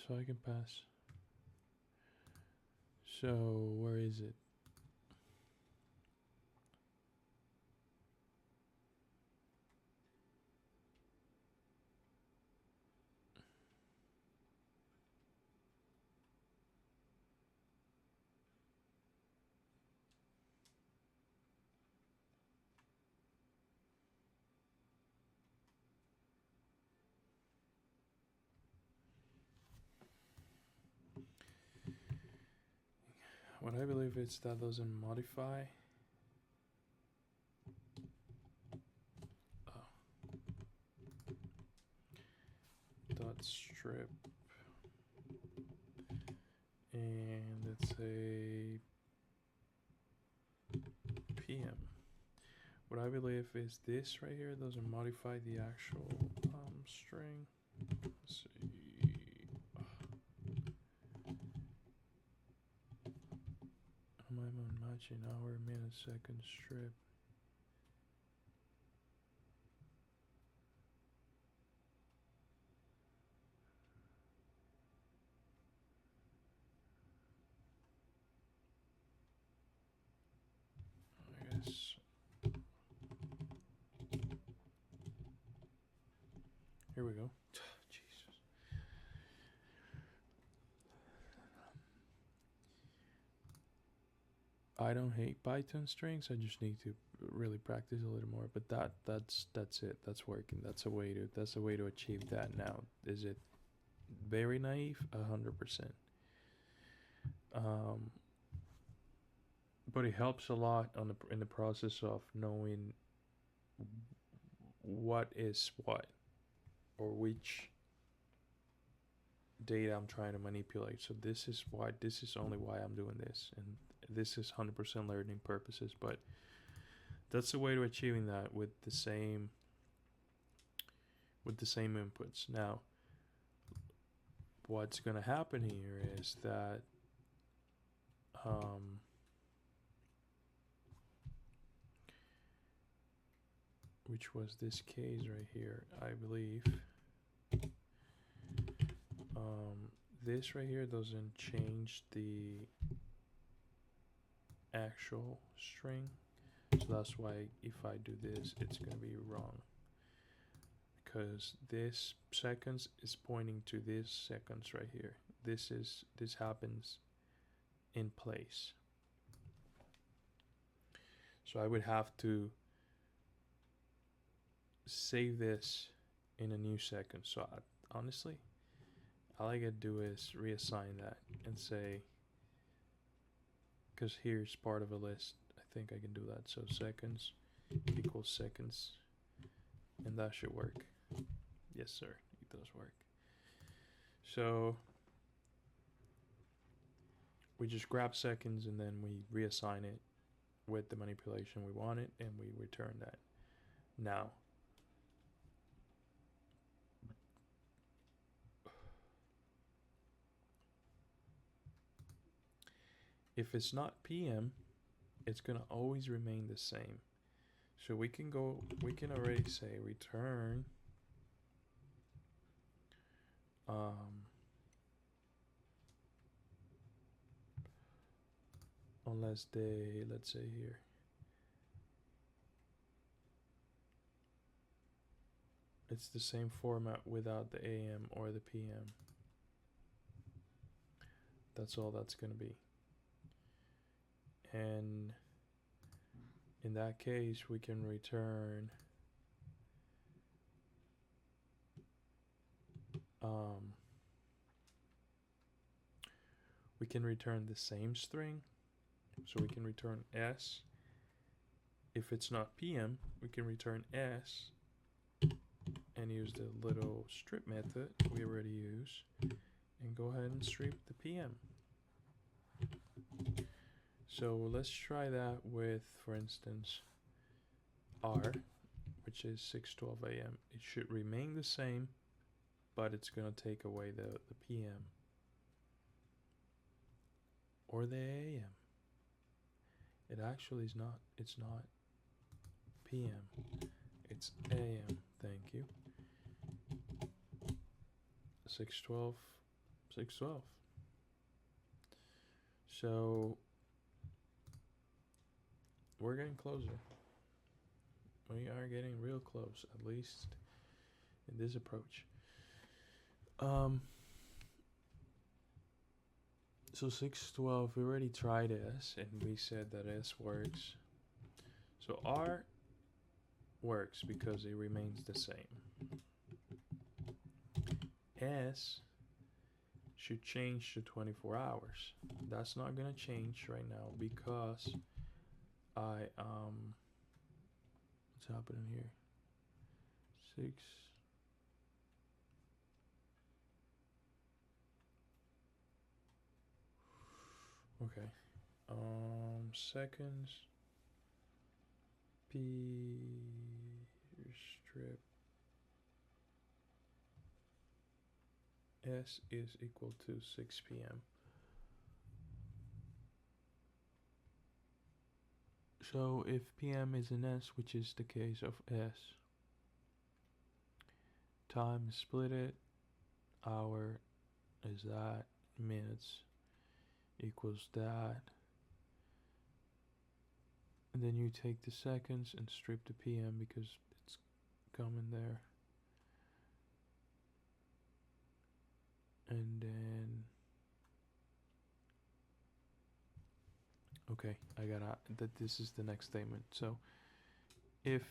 So I can pass. So, where is it? What I believe it's that doesn't modify. Dot strip, and let's say PM. What I believe is this right here doesn't modify the actual string. Let's see. Am I on matching hour, minute, second strip? I guess. Here we go. Jesus. I don't hate Python strings. I just need to really practice a little more. But that's it. That's working. That's a way to achieve that. Now, is it very naive? 100%. But it helps a lot in the process of knowing what is what, or which data I'm trying to manipulate. So this is only why I'm doing this, and this is 100% learning purposes. But that's the way to achieving that with the same inputs. Now, what's going to happen here is that which was this case right here, I believe. This right here doesn't change the actual string, so that's why if I do this, it's gonna be wrong, because this seconds is pointing to this seconds right here. This happens in place, so I would have to save this in a new second. So honestly, all I gotta do is reassign that and say, because here's part of a list, I think I can do that. So seconds equals seconds, and that should work. Yes, sir, it does work. So we just grab seconds and then we reassign it with the manipulation we wanted, and we return that. Now, if it's not PM, it's gonna always remain the same. So we can already say return unless they, let's say here, it's the same format without the AM or the PM. That's all that's gonna be. And in that case, we can return we can return the same string. So we can return S. If it's not PM, we can return S and use the little strip method we already use and go ahead and strip the PM. So let's try that with, for instance, R, which is 6:12 a.m. It should remain the same, but it's going to take away the PM or the AM. It actually is not, it's not PM, it's AM. Thank you. 6:12, 6:12. So we're getting closer. We are getting real close, at least in this approach. So 6:12, we already tried S, and we said that S works. So R works because it remains the same. S should change to 24 hours. That's not gonna change right now because what's happening here? 6. Okay. Seconds. P strip S is equal to 6 p.m. So if PM is an S, which is the case of S, time is split it, hour is that, minutes equals that, and then you take the seconds and strip the PM because it's coming there, and then okay, I gotta that this is the next statement. So if,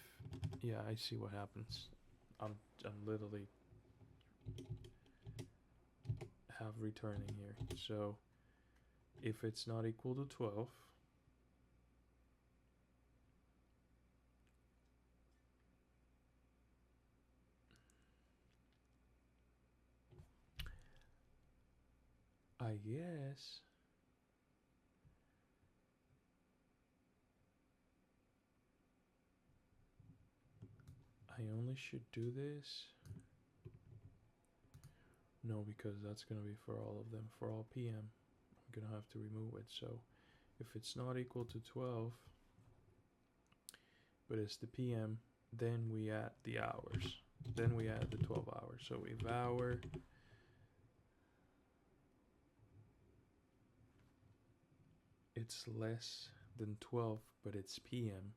yeah, I see what happens. I'm literally have returning here. So if it's not equal to 12, I guess I only should do this. No, because that's gonna be for all of them. For all PM, I'm gonna have to remove it. So if it's not equal to 12, but it's the PM, then we add the hours. Then we add the 12 hours. So if hour it's less than 12, but it's PM,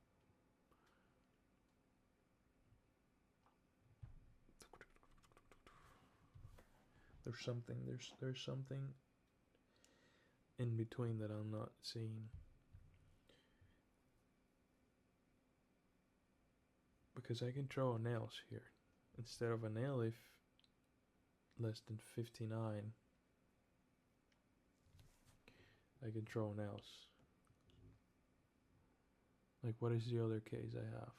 there's something in between that I'm not seeing. because I can throw an else here. Instead of an elif less than 59, I can throw an else. Like, what is the other case I have?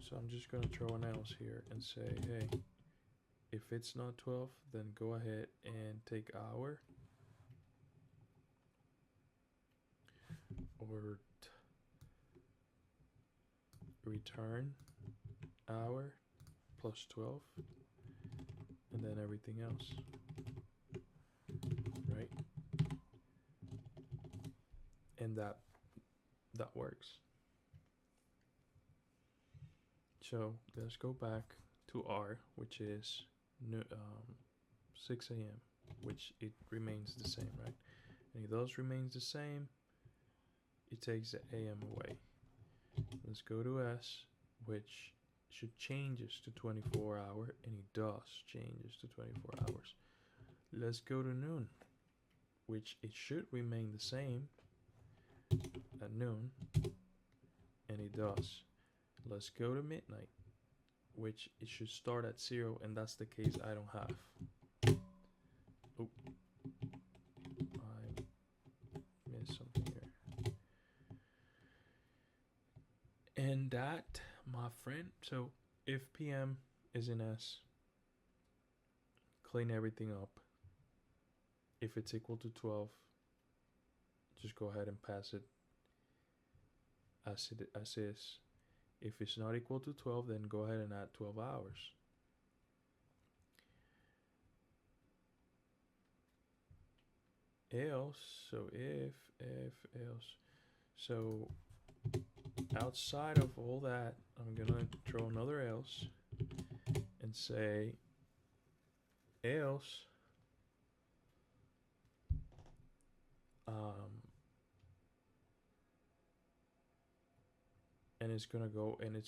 So I'm just gonna throw an else here and say, hey, if it's not 12, then go ahead and take hour or return hour plus 12 and then everything else, right? And that works. So let's go back to R, which is 6 a.m., which it remains the same, right? And if those remains the same, it takes the AM away. Let's go to S, which should changes to 24 hour, and it does changes to 24 hours. Let's go to noon, which it should remain the same at noon, and it does. Let's go to midnight, which it should start at 0, and that's the case I don't have. Oh, I missed something here. And that, my friend, so if PM is in S, clean everything up. If it's equal to 12, just go ahead and pass it as is. If it's not equal to 12, then go ahead and add 12 hours. Else, so if else. So outside of all that, I'm gonna throw another else and say else and it's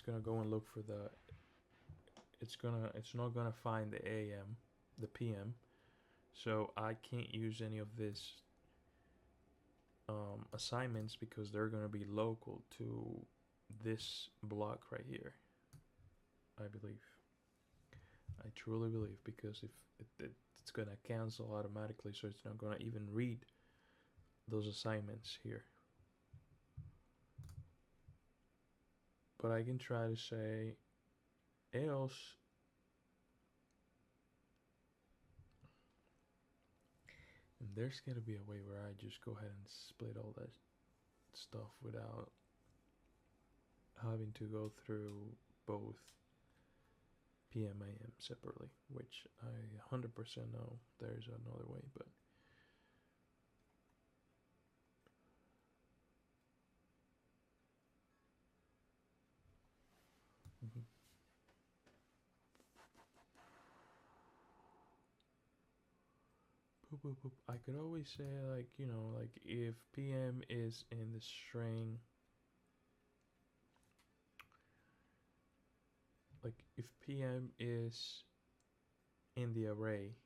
gonna go and look for the it's not gonna find the AM, the PM, so I can't use any of this assignments because they're gonna be local to this block right here. I believe. I truly believe, because if it's gonna cancel automatically, so it's not gonna even read those assignments here. But I can try to say else and there's gonna be a way where I just go ahead and split all that stuff without having to go through both PM AM separately, which I 100% know there's another way, but I could always say, like, like if PM is in the string, like if PM is in the array,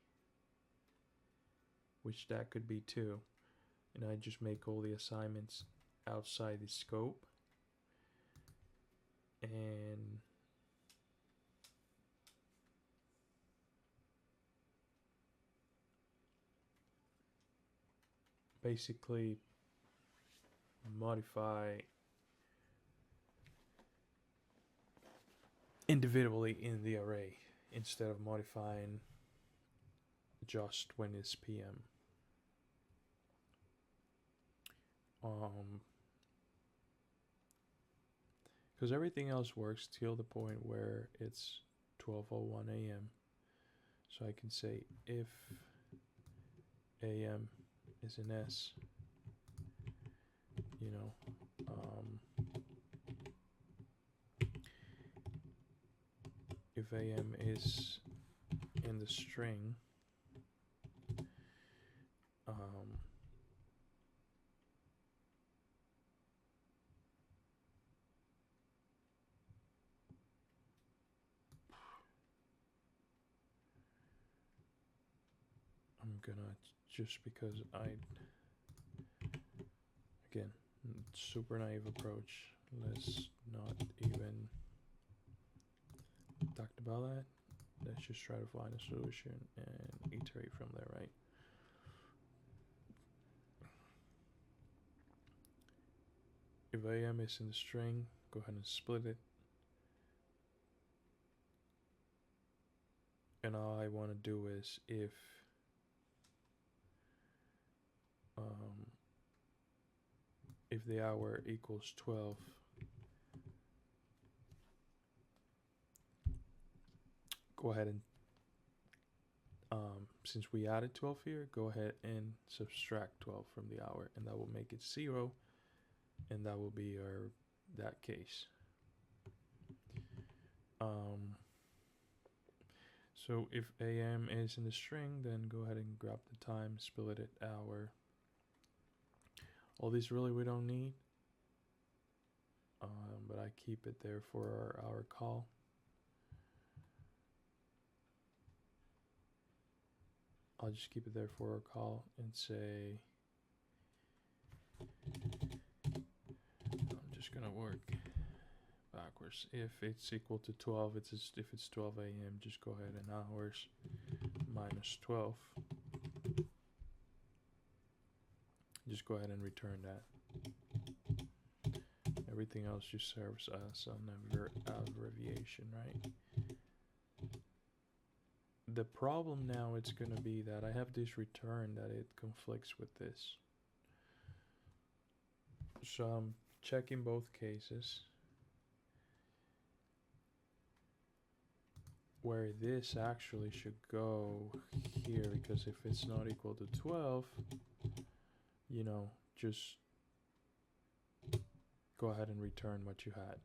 which that could be too, and I just make all the assignments outside the scope, and basically modify individually in the array instead of modifying just when it's PM. Because everything else works till the point where it's 12:01 a.m. So I can say if AM is an S, if AM is in the string, I'm gonna, just because again, Super naive approach. Let's not even talk about that. Let's just try to find a solution and iterate from there, right? If AM is in the string, go ahead and split it. And all I want to do is if the hour equals 12, go ahead and since we added 12 here, go ahead and subtract 12 from the hour, and that will make it 0, and that will be our that case. So if AM is in the string, then go ahead and grab the time, split it hour. All these really we don't need, but I keep it there for our hour call. I'll just keep it there for our call and say, I'm just gonna work backwards. If it's equal to 12, if it's 12 a.m., just go ahead and hours minus 12. Just go ahead and return that. Everything else just serves as an abbreviation, right? The problem now it's going to be that I have this return that it conflicts with this. So I'm checking both cases. Where this actually should go here, because if it's not equal to 12, you know, just go ahead and return what you had.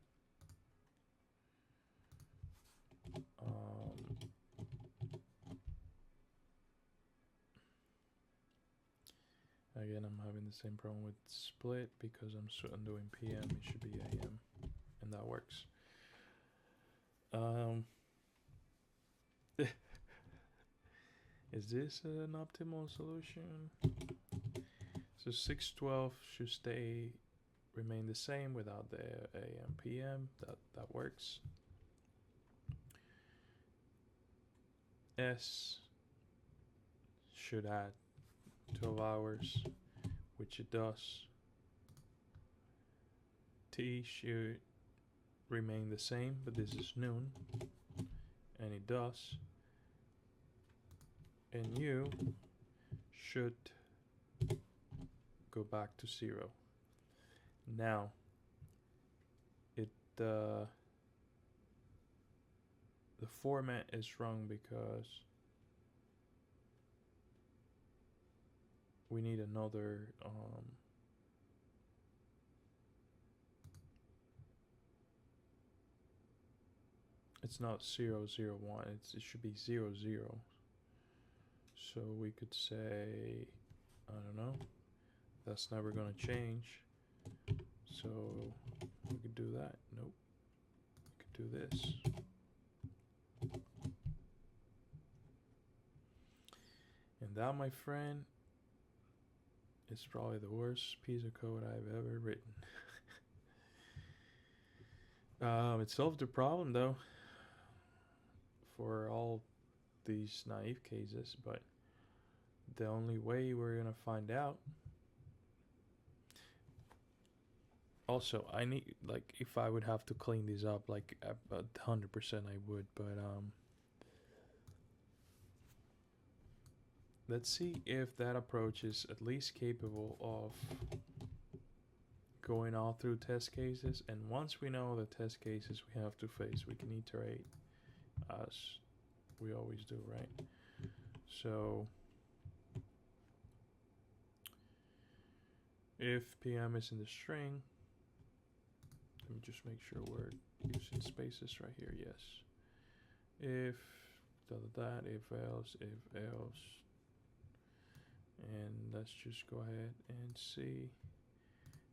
Again, I'm having the same problem with split because I'm doing PM, it should be AM, and that works. Is this an optimal solution? So 612 should remain the same without the AM PM. That works. S should add 12 hours, which it does. T should remain the same, but this is noon, and it does. And U should go back to 0. Now, the format is wrong because we need another it's not 0, 0, 1, it should be 0, 0. So we could say, I don't know, that's never gonna change. So we could do that. Nope. We could do this. And that, my friend, is probably the worst piece of code I've ever written. It solved the problem though for all these naive cases, but the only way we're gonna find out. Also, I need, like, if I would have to clean these up, like 100% I would, but let's see if that approach is at least capable of going all through test cases. And once we know the test cases we have to face, we can iterate as we always do, right? So if PM is in the string, let me just make sure we're using spaces right here. Yes. If that, if else, and let's just go ahead and see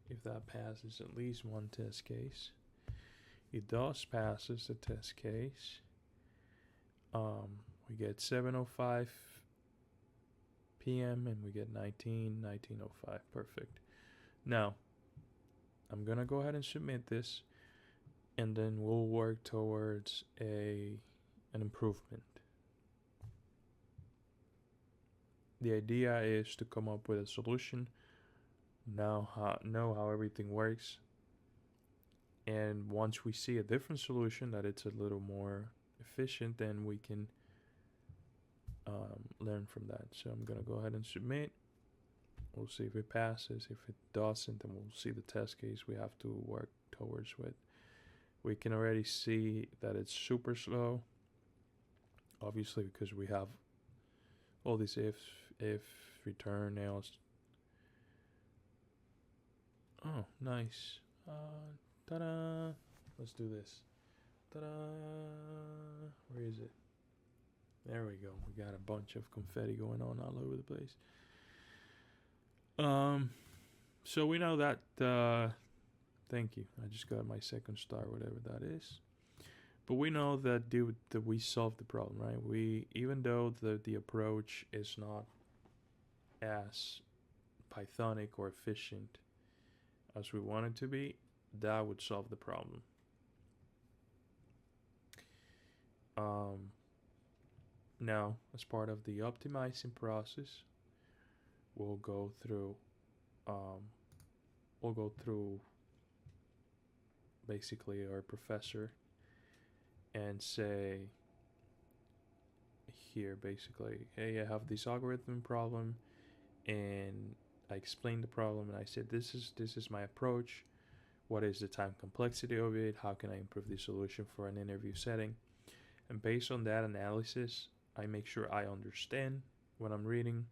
if that passes at least one test case. It does passes the test case. We get 7:05 p.m. and we get 19:05. Perfect. Now, I'm gonna go ahead and submit this, and then we'll work towards an improvement. The idea is to come up with a solution, know how everything works, and once we see a different solution that it's a little more efficient, then we can learn from that. So I'm gonna go ahead and submit. We'll see if it passes. If it doesn't, then we'll see the test case we have to work towards with. We can already see that it's super slow, obviously, because we have all these if, return, else. Oh, nice. Ta-da! Let's do this. Ta-da! Where is it? There we go. We got a bunch of confetti going on all over the place. So we know that. Thank you. I just got my second star, whatever that is. But we know that that we solved the problem, right? Even though the approach is not as Pythonic or efficient as we want it to be, that would solve the problem. Now, as part of the optimizing process, we'll go through basically our professor and say here basically, hey, I have this algorithm problem, and I explained the problem, and I said this is my approach. What is the time complexity of it? How can I improve the solution for an interview setting? And based on that analysis, I make sure I understand what I'm reading.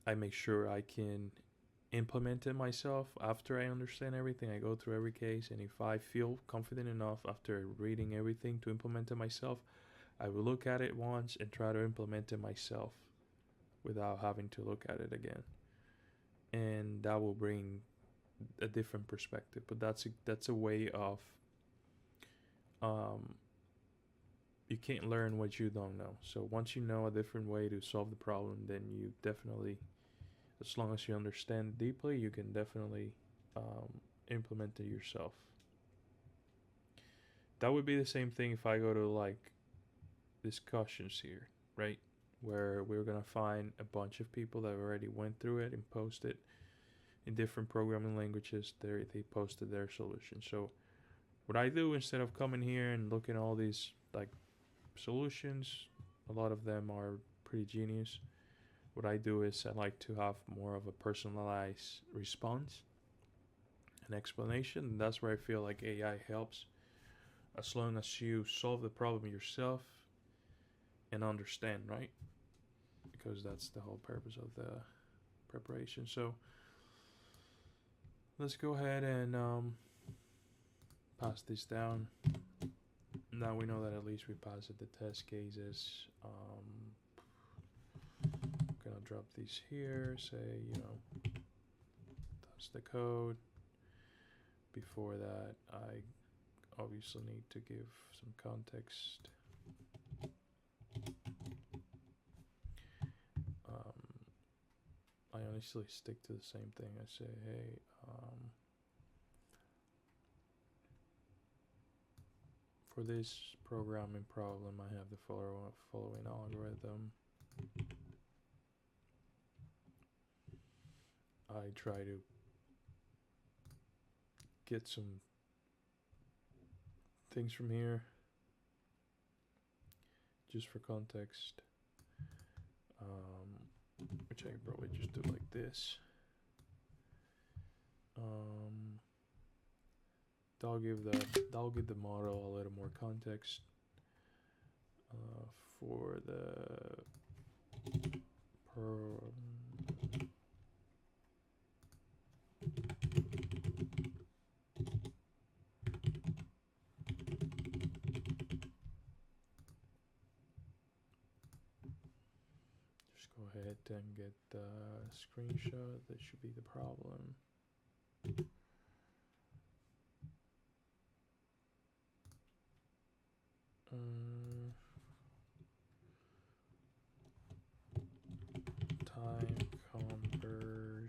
I make sure I can implement it myself after I understand everything. I go through every case, and if I feel confident enough after reading everything to implement it myself, I will look at it once and try to implement it myself without having to look at it again. And that will bring a different perspective. But that's a way of you can't learn what you don't know. So once you know a different way to solve the problem, then you definitely, as long as you understand deeply, you can definitely implement it yourself. That would be the same thing if I go to like discussions here, right? Where we're gonna find a bunch of people that already went through it and posted in different programming languages. They posted their solution. So what I do, instead of coming here and looking at all these like solutions, a lot of them are pretty genius. What I do is I like to have more of a personalized response, an explanation, and that's where I feel like AI helps. As long as you solve the problem yourself and understand, right? Because that's the whole purpose of the preparation. So let's go ahead and pass this down. Now we know that at least we passed the test cases. Gonna drop these here, say, that's the code. Before that, I obviously need to give some context. I honestly stick to the same thing. I say, hey, for this programming problem, I have the following algorithm. I try to get some things from here just for context, which I can probably just do like this. That'll give the model a little more context for the just go ahead and get the screenshot. That should be the problem. Time conversion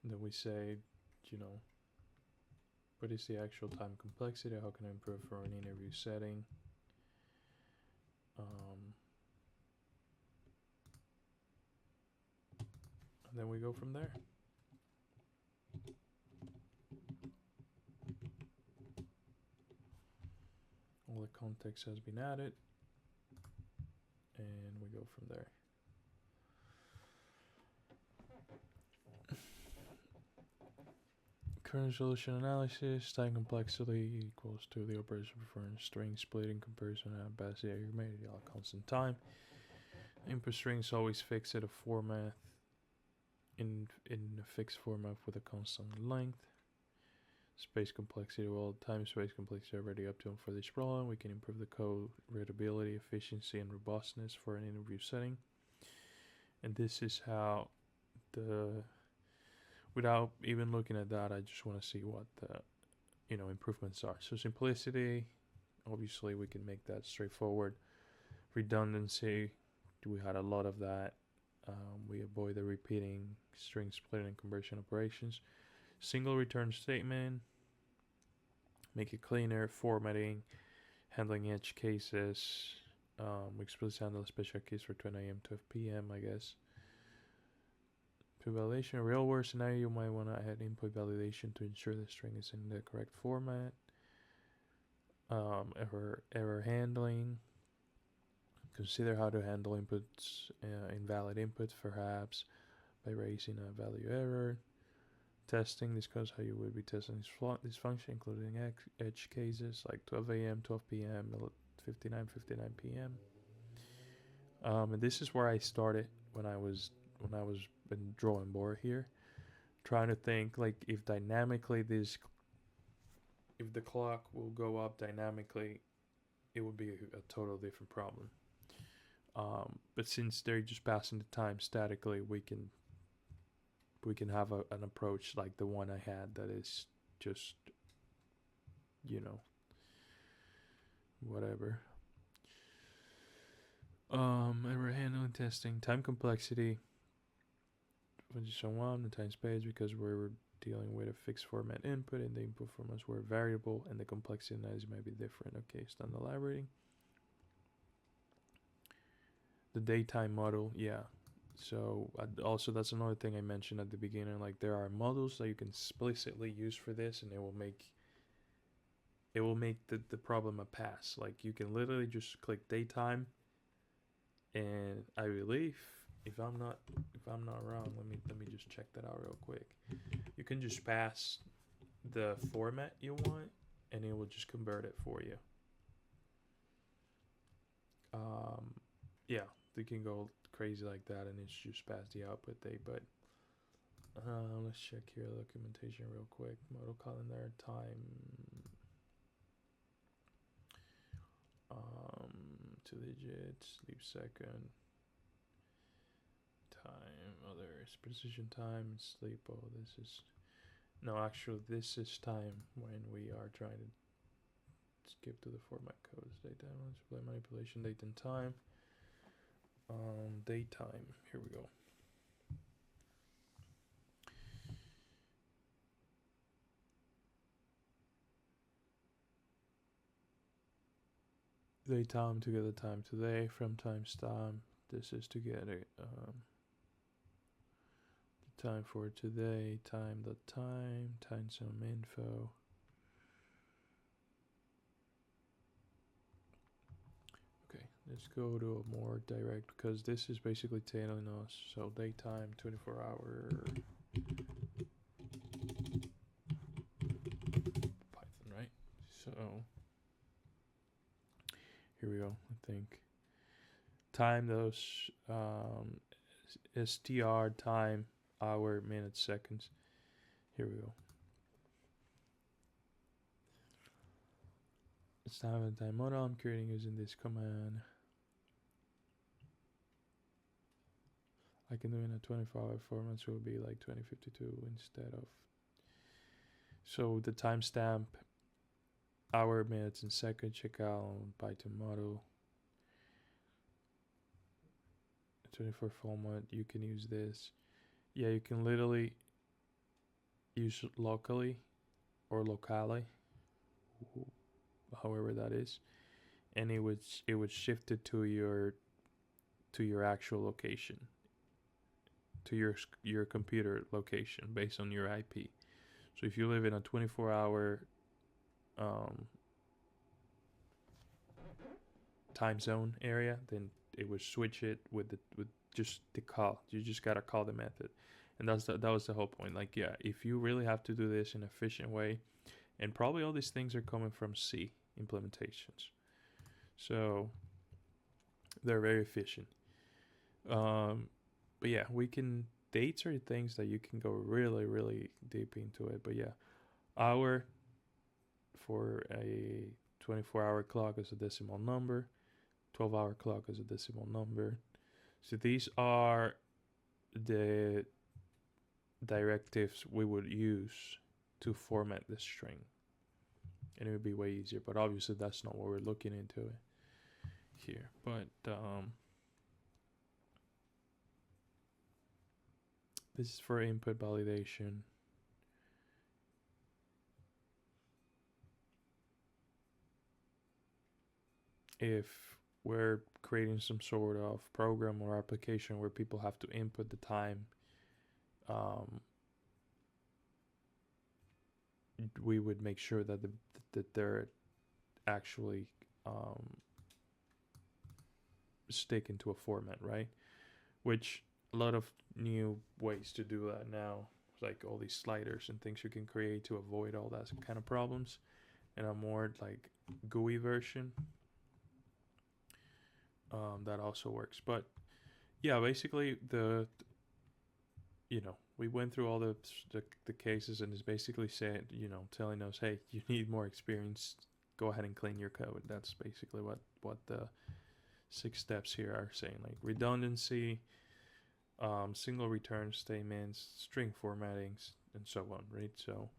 And then we say, you know, what is the actual time complexity? How can I improve for an interview setting? And then we go from there. All the context has been added, and we go from there. Current solution analysis, time complexity equals to the operation performance string splitting comparison and best made at constant time. Input strings always fixed at a format in a fixed format with a constant length. Space complexity, well, time space complexity already optimal for this problem. We can improve the code readability, efficiency, and robustness for an interview setting. And this is how without even looking at that, I just want to see what the improvements are. So simplicity, obviously we can make that straightforward. Redundancy, we had a lot of that. We avoid the repeating string splitting and conversion operations. Single return statement, make it cleaner. Formatting, handling edge cases. We explicitly handle a special case for 10 a.m. to 12 p.m. I guess. Input validation, real world scenario, you might want to add input validation to ensure the string is in the correct format. Error handling. Consider how to handle inputs, invalid inputs perhaps, by raising a value error. Testing, discuss how you would be testing this function, including edge cases like 12 a.m., 12 p.m., 59 p.m. And this is where I started when I was in drawing board here, trying to think like if the clock will go up dynamically, it would be a total different problem. But since they're just passing the time statically, we can have an approach like the one I had that is just, whatever. Error handling, testing, time complexity. One, the time space, because we're dealing with a fixed format input and the input formats were variable and the complexity analysis might be different. Okay, start elaborating. The daytime model, yeah. So also that's another thing I mentioned at the beginning. Like there are models that you can explicitly use for this, and it will make the problem a pass. Like you can literally just click daytime, and I believe if I'm not wrong, let me just check that out real quick. You can just pass the format you want, and it will just convert it for you. Yeah, they can go crazy like that, and it's just past the output date. But let's check here documentation real quick. Model calendar, time, 2 digits, leap second, time, others, precision time, sleep. Oh, this is this is time when we are trying to skip to the format codes. Daytime, display manipulation, date and time. Daytime, here we go. Daytime to get the time today, from timestamp. This is to get the time for today, time zone info. Okay, let's go to a more direct, because this is basically telling us, so daytime, 24 hour. Python, right? So here we go. I think time those str time hour minutes seconds. Here we go. It's time and time model I'm creating using this command. I can do in a 24-hour format, so it will be like 2052 instead of. So the timestamp, hour, minutes, and second. Check out on Python model. 24 format. You can use this. Yeah, you can literally used locally or locale, however that is, and it would shift it to your actual location, to your computer location based on your IP. So if you live in a 24-hour um, time zone area, then it would switch it with just the call. You just gotta call the method, and that was the whole point. Like, yeah, if you really have to do this in an efficient way, and probably all these things are coming from C implementations, so they're very efficient. But yeah, we can dates are things that you can go really really deep into it. But yeah, hour for a 24-hour clock is a decimal number. 12-hour clock is a decimal number. So these are the directives we would use to format the string, and it would be way easier. But obviously, that's not what we're looking into here. But this is for input validation. If we're creating some sort of program or application where people have to input the time, we would make sure that that they're actually sticking to a format, right? Which a lot of new ways to do that now, like all these sliders and things you can create to avoid all that kind of problems, and a more like GUI version that also works. But yeah, basically we went through all the cases, and it's basically said, telling us, hey, you need more experience, go ahead and clean your code. That's basically what the 6 steps here are saying, like redundancy, single return statements, string formattings, and so on, right? So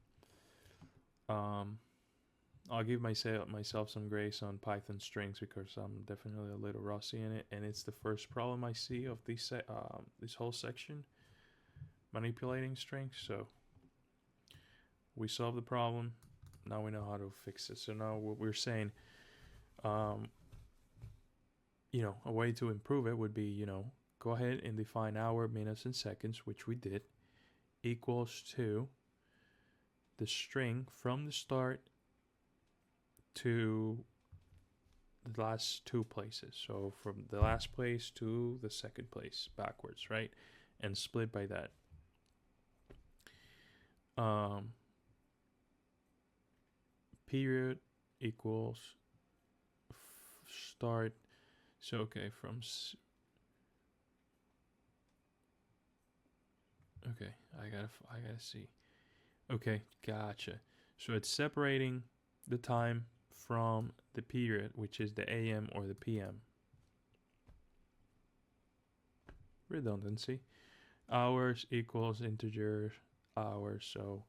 I'll give myself some grace on Python strings because I'm definitely a little rusty in it, and it's the first problem I see of this whole section, manipulating strings. So we solved the problem. Now we know how to fix it. So now what we're saying, a way to improve it would be, go ahead and define hour, minutes, and seconds, which we did, equals to the string from the start to the last 2 places. So from the last place to the second place backwards, right? And split by that. Period equals start. So okay, okay, I gotta see. Okay, gotcha. So it's separating the time from the period, which is the AM or the PM. Redundancy. Hours equals integer hours. So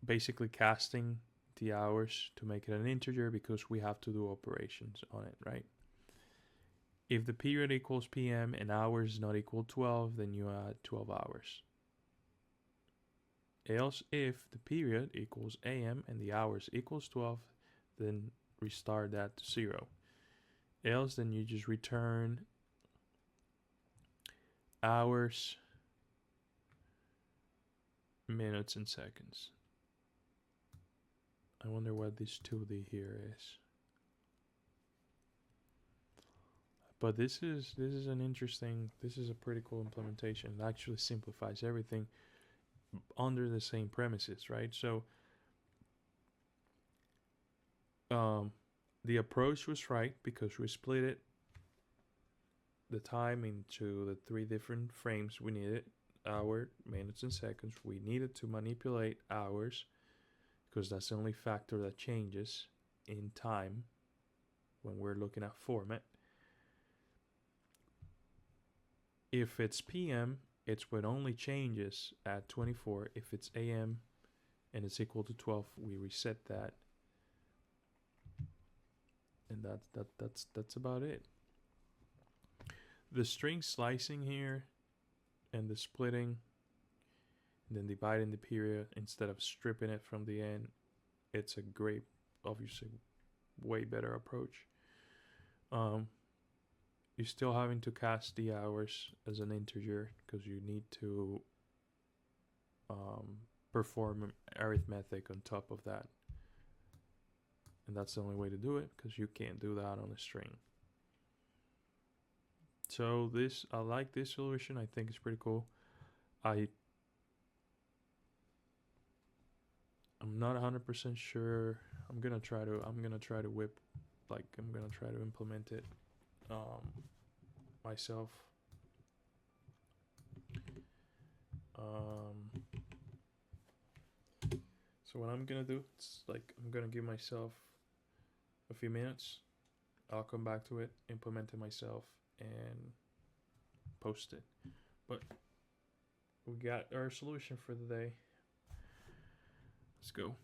basically casting the hours to make it an integer because we have to do operations on it, right? If the period equals PM and hours is not equal 12, then you add 12 hours. Else, if the period equals AM and the hours equals 12, then restart that to 0. Else, then you just return hours, minutes, and seconds. I wonder what this 2D here is. But this is an interesting, this is a pretty cool implementation. It actually simplifies everything under the same premises, right? So the approach was right because we split it, the time, into the 3 different frames we needed: hour, minutes, and seconds. We needed to manipulate hours because that's the only factor that changes in time when we're looking at format. If it's PM, it's what only changes at 24. If it's AM and it's equal to 12, we reset that. And that's about it. The string slicing here and the splitting then dividing the period instead of stripping it from the end, it's a great, obviously, way better approach. You're still having to cast the hours as an integer because you need to perform arithmetic on top of that. And that's the only way to do it because you can't do that on a string. So I like this solution. I think it's pretty cool. I'm not 100% sure. I'm gonna try to implement it myself. So what I'm gonna do, it's like I'm gonna give myself a few minutes. I'll come back to it, implement it myself, and post it. But we got our solution for the day. Let's go.